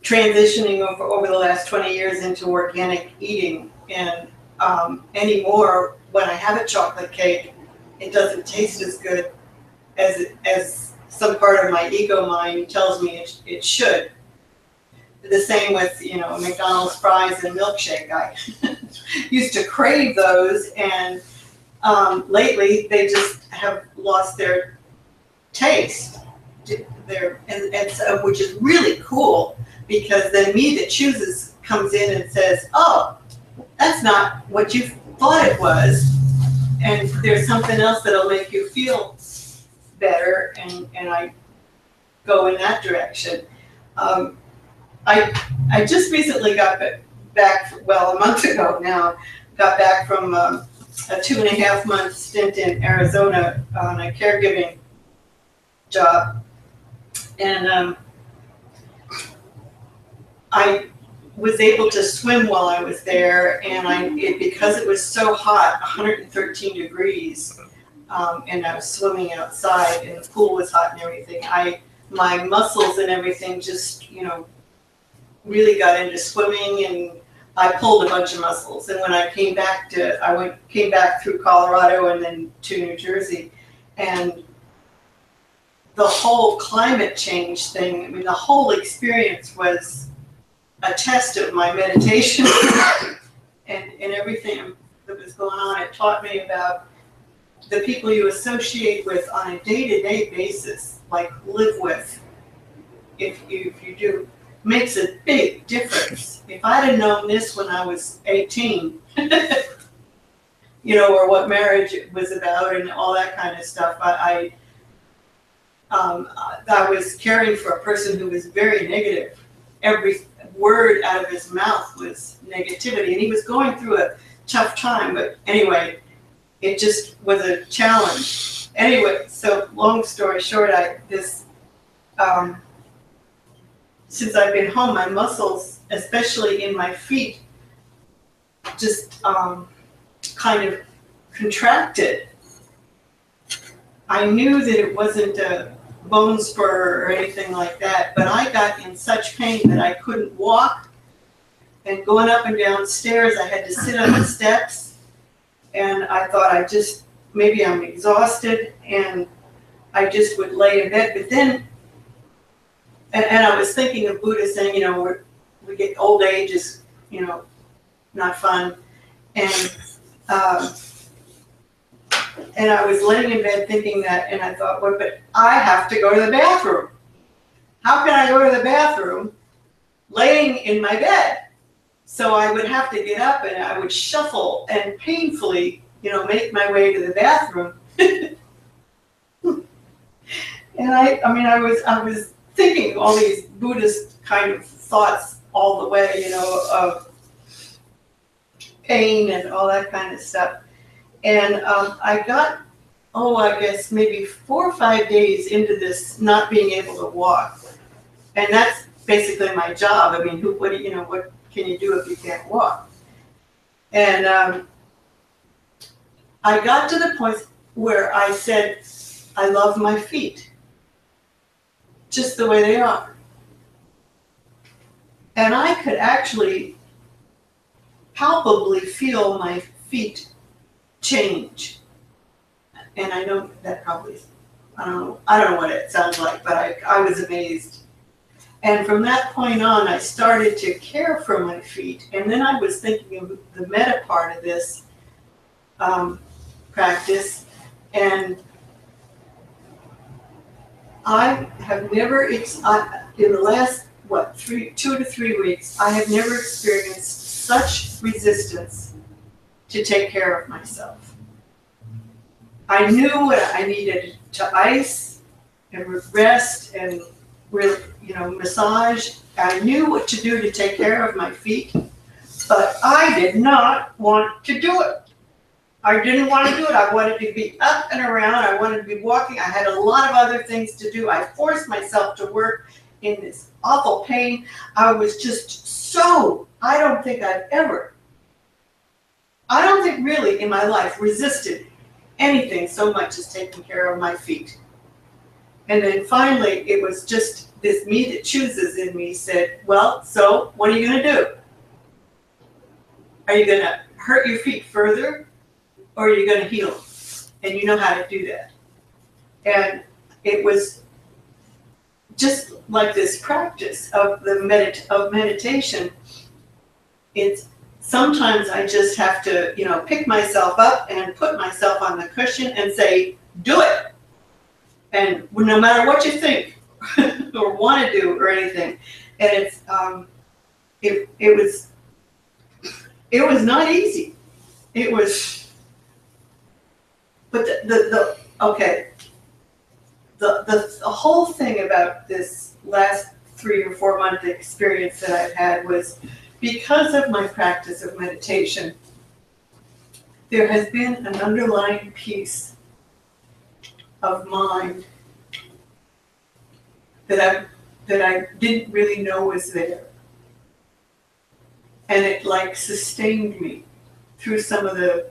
transitioning over the last 20 years into organic eating, and anymore, when I have a chocolate cake, it doesn't taste as good as some part of my ego mind tells me it should. The same with, McDonald's fries and milkshake. I used to crave those, and lately they just have lost their taste. Which is really cool, because then me that chooses comes in and says, "Oh, that's not what you thought it was, and there's something else that'll make you feel better," and I go in that direction. I just recently got back, well, a month ago now, got back from a 2.5-month stint in Arizona on a caregiving job. And I was able to swim while I was there, and because it was so hot, 113 degrees, and I was swimming outside, and the pool was hot and everything, my muscles and everything just, really got into swimming, and I pulled a bunch of muscles. And when I came back came back through Colorado and then to New Jersey, and the whole climate change thing, I mean, the whole experience was a test of my meditation and everything that was going on, it taught me about the people you associate with on a day-to-day basis, like live with, if you do, makes a big difference. If I'd have known this when I was 18, you know, or what marriage was about and all that kind of stuff, I was caring for a person who was very negative. Every word out of his mouth was negativity, and he was going through a tough time, but anyway, it just was a challenge. Anyway, so long story short, since I've been home, my muscles, especially in my feet, just kind of contracted. I knew that it wasn't a bone spur or anything like that, but I got in such pain that I couldn't walk, and going up and down stairs, I had to sit on the steps, and I thought maybe I'm exhausted, and I just would lay in bed. But then, and I was thinking of Buddha saying, you know, we get old age is, you know, not fun, and I was laying in bed thinking that, and I thought, well, but I have to go to the bathroom. How can I go to the bathroom laying in my bed? So I would have to get up, and I would shuffle and painfully, you know, make my way to the bathroom. And I was thinking all these Buddhist kind of thoughts all the way, you know, of pain and all that kind of stuff. And I got, I guess maybe 4 or 5 days into this not being able to walk. And that's basically my job. I mean, what can you do if you can't walk? And I got to the point where I said, I love my feet, just the way they are. And I could actually palpably feel my feet change. And I know that probably, I don't know what it sounds like, but I was amazed. And from that point on, I started to care for my feet. And then I was thinking of the metta part of this practice. And I have never, in the last, 2 to 3 weeks, I have never experienced such resistance to take care of myself. I knew what I needed to ice and rest and massage. I knew what to do to take care of my feet, but I did not want to do it. I didn't want to do it. I wanted to be up and around. I wanted to be walking. I had a lot of other things to do. I forced myself to work in this awful pain. I was just I don't think really in my life resisted anything so much as taking care of my feet. And then finally, it was just this me that chooses in me said, well, so what are you going to do? Are you going to hurt your feet further, or are you going to heal them? And you know how to do that. And it was just like this practice of meditation. It's sometimes I just have to, pick myself up and put myself on the cushion and say, do it. And no matter what you think or want to do or anything. And it's it was not easy. It was, but the whole thing about this last 3 or 4 month experience that I've had was because of my practice of meditation, there has been an underlying piece of mind that I didn't really know was there. And it sustained me through some of the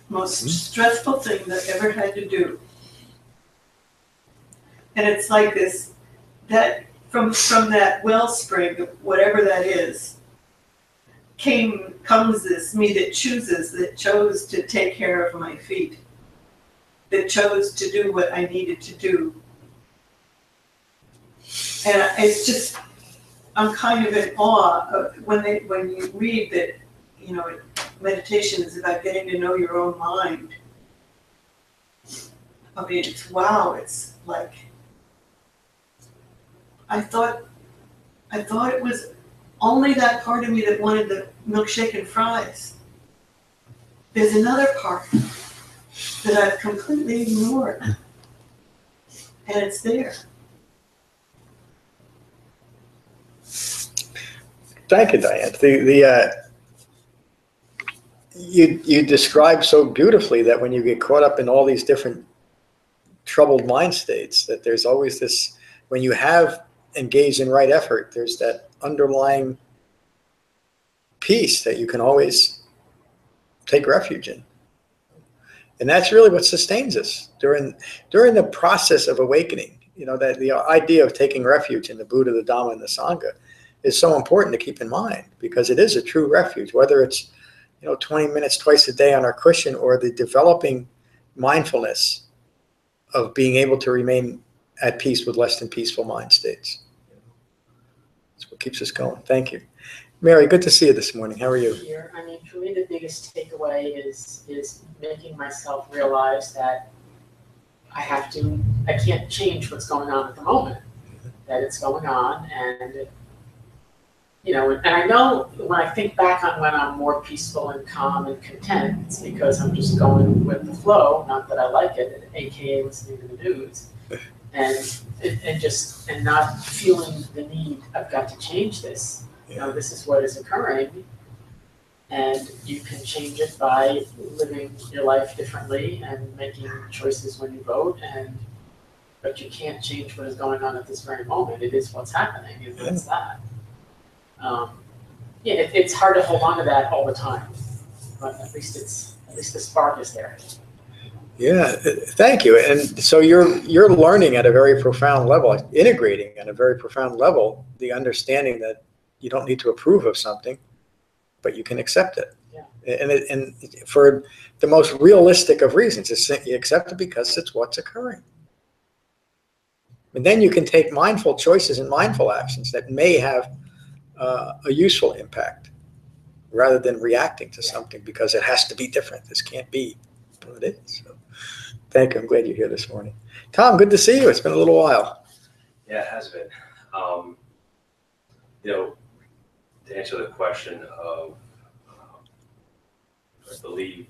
most stressful things I've ever had to do. And it's like this, that from that wellspring, whatever that is, comes this me that chose to take care of my feet, that chose to do what I needed to do. And it's just, I'm kind of in awe of when you read that, meditation is about getting to know your own mind. I mean, it's like, I thought it was only that part of me that wanted the milkshake and fries. There's another part that I've completely ignored, and it's there. Thank you, Diane. You described so beautifully that when you get caught up in all these different troubled mind states, that there's always this, when you have engaged in right effort, there's that underlying peace that you can always take refuge in. And that's really what sustains us during the process of awakening. You know, that the idea of taking refuge in the Buddha, the Dhamma, and the Sangha is so important to keep in mind, because it is a true refuge, whether it's 20 minutes twice a day on our cushion, or the developing mindfulness of being able to remain at peace with less than peaceful mind states. That's what keeps us going. Thank you. Mary, good to see you this morning. How are you? Here, I mean, for me, the biggest takeaway is making myself realize that I can't change what's going on at the moment, that it's going on, and and I know when I think back on when I'm more peaceful and calm and content, it's because I'm just going with the flow, not that I like it, aka listening to the news, and not feeling the need, I've got to change this. This is what is occurring, and you can change it by living your life differently and making choices when you vote, but you can't change what is going on at this very moment. It is what's happening, and that's that. It's hard to hold on to that all the time, but at least the spark is there. Yeah, thank you. And so you're learning at a very profound level, integrating at a very profound level, the understanding that you don't need to approve of something, but you can accept it. Yeah. And for the most realistic of reasons, you accept it because it's what's occurring. And then you can take mindful choices and mindful actions that may have a useful impact, rather than reacting to something because it has to be different. This can't be. Well, it is. So, thank you. I'm glad you're here this morning. Tom, good to see you. It's been a little while. Yeah, it has been. To answer the question of, I believe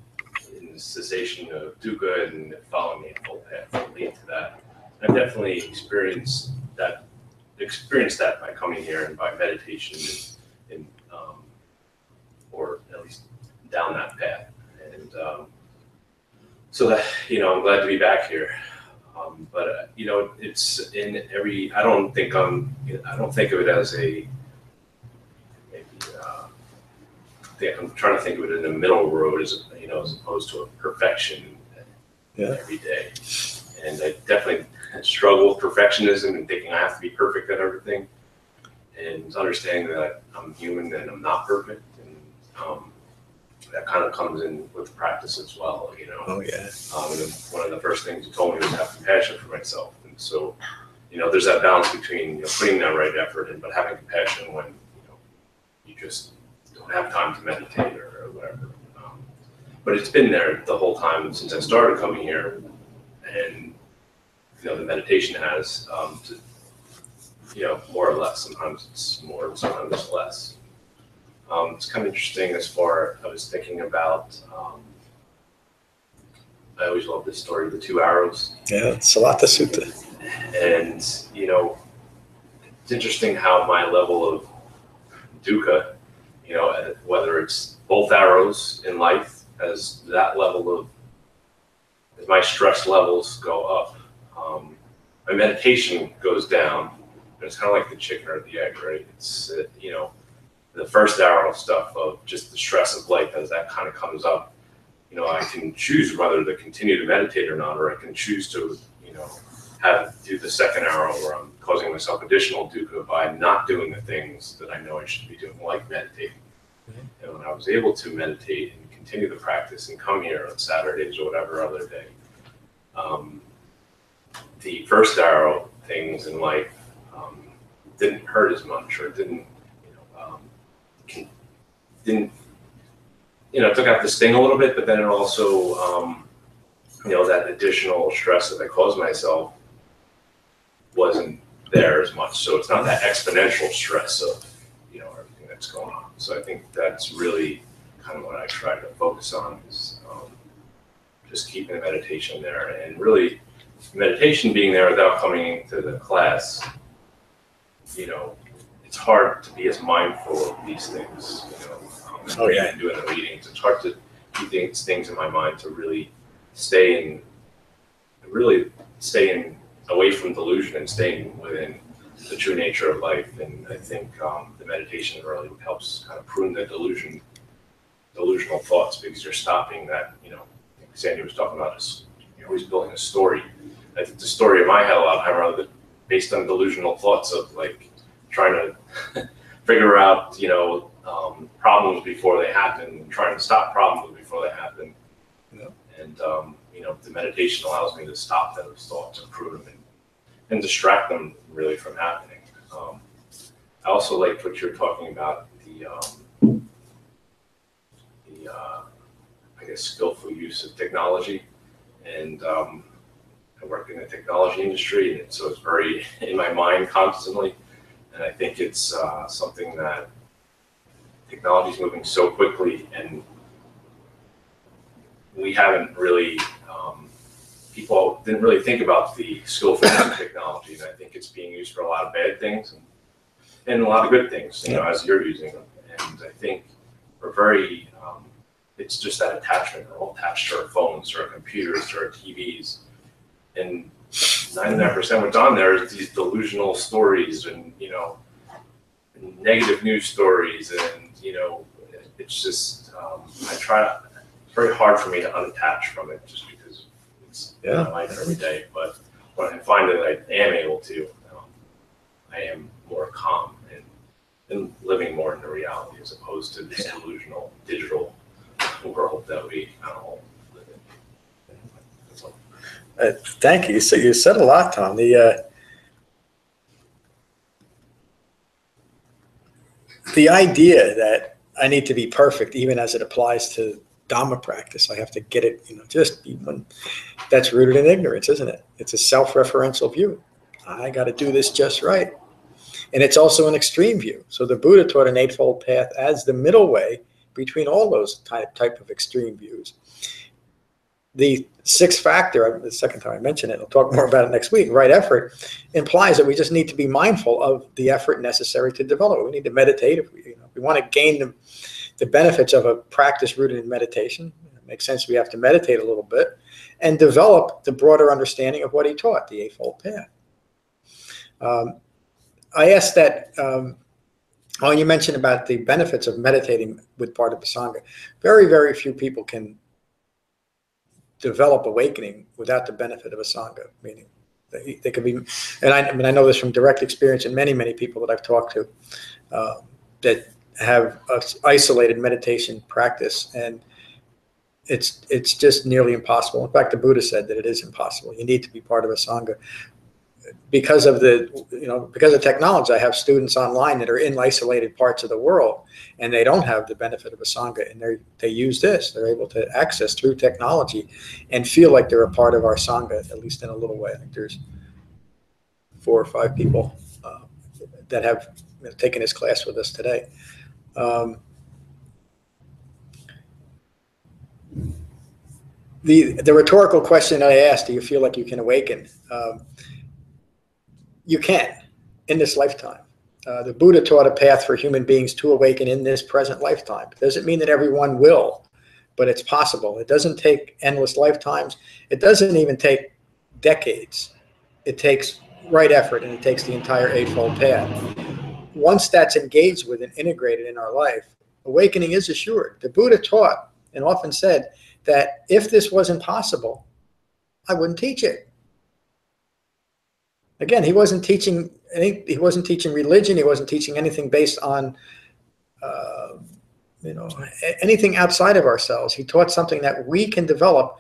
in the cessation of dukkha and following the Eightfold Path will lead to that. I've definitely experienced that by coming here and by meditation and or at least down that path. And so that, I'm glad to be back here. But it's in every, I don't think of it as I'm trying to think of it in the middle road as opposed to a perfection every day. And I definitely struggle with perfectionism and thinking I have to be perfect at everything, and understanding that I'm human and I'm not perfect, and that kind of comes in with the practice as well. Oh yeah. And one of the first things you told me was have compassion for myself, and so there's that balance between putting that right effort in, but having compassion when you just don't have time to meditate or whatever. But it's been there the whole time since I started coming here, and the meditation has more or less. Sometimes it's more, sometimes it's less. It's kind of interesting as far, I was thinking about, I always love this story, the 2 arrows. Yeah, Shamatha-Vipassana Sutta. And, it's interesting how my level of dukkha, whether it's both arrows in life, as that level of, as my stress levels go up, my meditation goes down. And it's kind of like the chicken or the egg, right? It's, the first arrow stuff of just the stress of life, as that kind of comes up, I can choose whether to continue to meditate or not, or I can choose to, do the second arrow where I'm causing myself additional dukkha by not doing the things that I know I should be doing, like meditating. Mm-hmm. And when I was able to meditate and continue the practice and come here on Saturdays or whatever other day, the first arrow things in life didn't hurt as much, or didn't it took out the sting a little bit, but then it also, that additional stress that I caused myself wasn't there as much. So it's not that exponential stress of, everything that's going on. So I think that's really kind of what I try to focus on is just keeping the meditation there, and really meditation being there without coming into the class. It's hard to be as mindful of these things. And doing the readings, it's hard to keep these things in my mind to really stay away from delusion and staying within the true nature of life. And I think the meditation really helps kind of prune the delusional thoughts, because you're stopping that. Sandy was talking about is you're always building a story. I think the story in my head a lot of time based on delusional thoughts of like trying to figure out problems before they happen, trying to stop problems before they happen. And the meditation allows me to stop those thoughts and prune them and distract them really from happening. I also like what you're talking about, the I guess skillful use of technology. And I work in the technology industry, and so it's very in my mind constantly. And I think it's something that technology is moving so quickly, and we haven't really, people didn't really think about the skillful use of technology. And I think it's being used for a lot of bad things and a lot of good things, as you're using them. And I think we're very, it's just that attachment. We're all attached to our phones, to our computers, to our TVs. And 99% what's on there is these delusional stories and, negative news stories. And, it's just, it's very hard for me to unattach from it just because it's in my life every day. But when I find that I am able to, I am more calm and living more in the reality as opposed to this delusional digital world that we all live in. That's all. Thank you. So you said a lot, Tom. The idea that I need to be perfect, even as it applies to Dhamma practice, I have to get it, just even, that's rooted in ignorance, isn't it? It's a self-referential view. I got to do this just right. And it's also an extreme view. So the Buddha taught an Eightfold Path as the middle way between all those type of extreme views. The sixth factor, the second time I mentioned it, I'll talk more about it next week, right effort, implies that we just need to be mindful of the effort necessary to develop it. We need to meditate. If we want to gain the benefits of a practice rooted in meditation, it makes sense we have to meditate a little bit and develop the broader understanding of what he taught, the Eightfold Path. I asked that, when you mentioned about the benefits of meditating with part of the Sangha, very, very few people can develop awakening without the benefit of a Sangha, meaning they could be, and I know this from direct experience in many, many people that I've talked to that have an isolated meditation practice, and it's just nearly impossible. In fact, the Buddha said that it is impossible. You need to be part of a Sangha. Because of because of technology, I have students online that are in isolated parts of the world, and they don't have the benefit of a Sangha, and they use this. They're able to access through technology and feel like they're a part of our Sangha, at least in a little way. I think there's 4 or 5 people that have taken this class with us today. The rhetorical question I asked, do you feel like you can awaken? You can, in this lifetime. The Buddha taught a path for human beings to awaken in this present lifetime. It doesn't mean that everyone will, but it's possible. It doesn't take endless lifetimes. It doesn't even take decades. It takes right effort, and it takes the entire Eightfold Path. Once that's engaged with and integrated in our life, awakening is assured. The Buddha taught and often said that if this wasn't possible, I wouldn't teach it. Again, he wasn't teaching religion. He wasn't teaching anything based on, anything outside of ourselves. He taught something that we can develop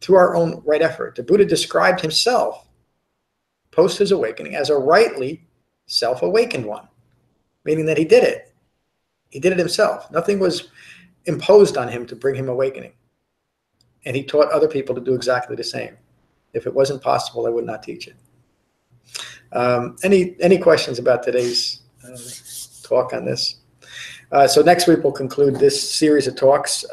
through our own right effort. The Buddha described himself, post his awakening, as a rightly self-awakened one, meaning that he did it. He did it himself. Nothing was imposed on him to bring him awakening. And he taught other people to do exactly the same. If it wasn't possible, I would not teach it. Any questions about today's talk on this? So next week we'll conclude this series of talks.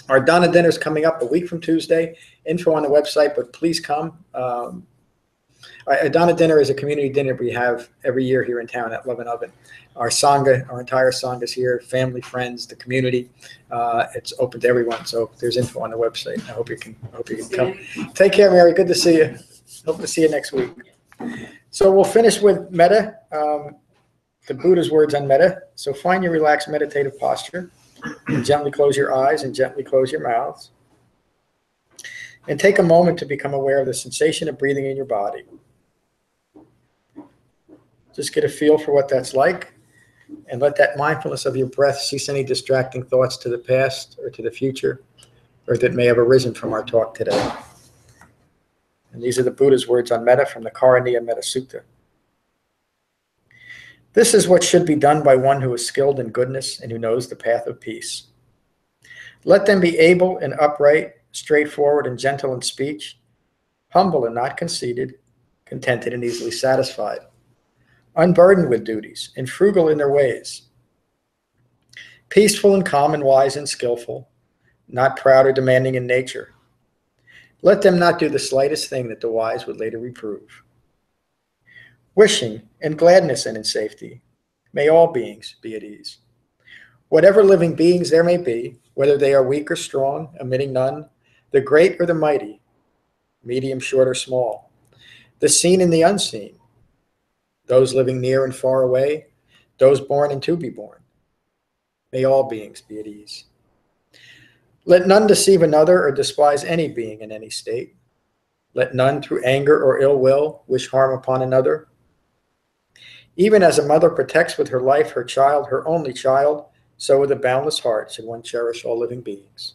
Our Dana dinner is coming up a week from Tuesday. Info on the website, but please come. Our Dana dinner is a community dinner we have every year here in town at Love and Oven. Our Sangha, our entire Sangha is here, family, friends, the community. It's open to everyone, so there's info on the website. I hope you can come. Take care, Mary. Good to see you. Hope to see you next week. So we'll finish with Metta, the Buddha's words on Metta. So find your relaxed meditative posture. And gently close your eyes and gently close your mouths. And take a moment to become aware of the sensation of breathing in your body. Just get a feel for what that's like, and let that mindfulness of your breath cease any distracting thoughts to the past or to the future, or that may have arisen from our talk today. And these are the Buddha's words on Metta from the Karaniya Metta Sutta. This is what should be done by one who is skilled in goodness and who knows the path of peace. Let them be able and upright, straightforward and gentle in speech, humble and not conceited, contented and easily satisfied, unburdened with duties, and frugal in their ways, peaceful and calm and wise and skillful, not proud or demanding in nature. Let them not do the slightest thing that the wise would later reprove. Wishing in gladness and in safety, may all beings be at ease. Whatever living beings there may be, whether they are weak or strong, omitting none, the great or the mighty, medium, short, or small, the seen and the unseen, those living near and far away, those born and to be born, may all beings be at ease. Let none deceive another or despise any being in any state. Let none through anger or ill will wish harm upon another. Even as a mother protects with her life her child, her only child, so with a boundless heart should one cherish all living beings.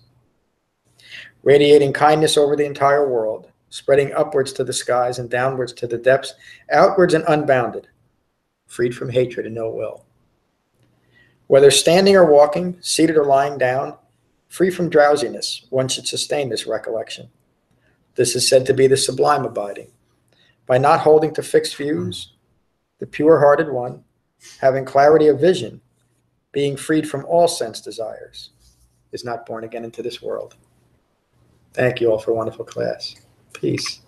Radiating kindness over the entire world, spreading upwards to the skies and downwards to the depths, outwards and unbounded, freed from hatred and ill will. Whether standing or walking, seated or lying down, free from drowsiness, one should sustain this recollection. This is said to be the sublime abiding. By not holding to fixed views, the pure-hearted one, having clarity of vision, being freed from all sense desires, is not born again into this world. Thank you all for a wonderful class. Peace.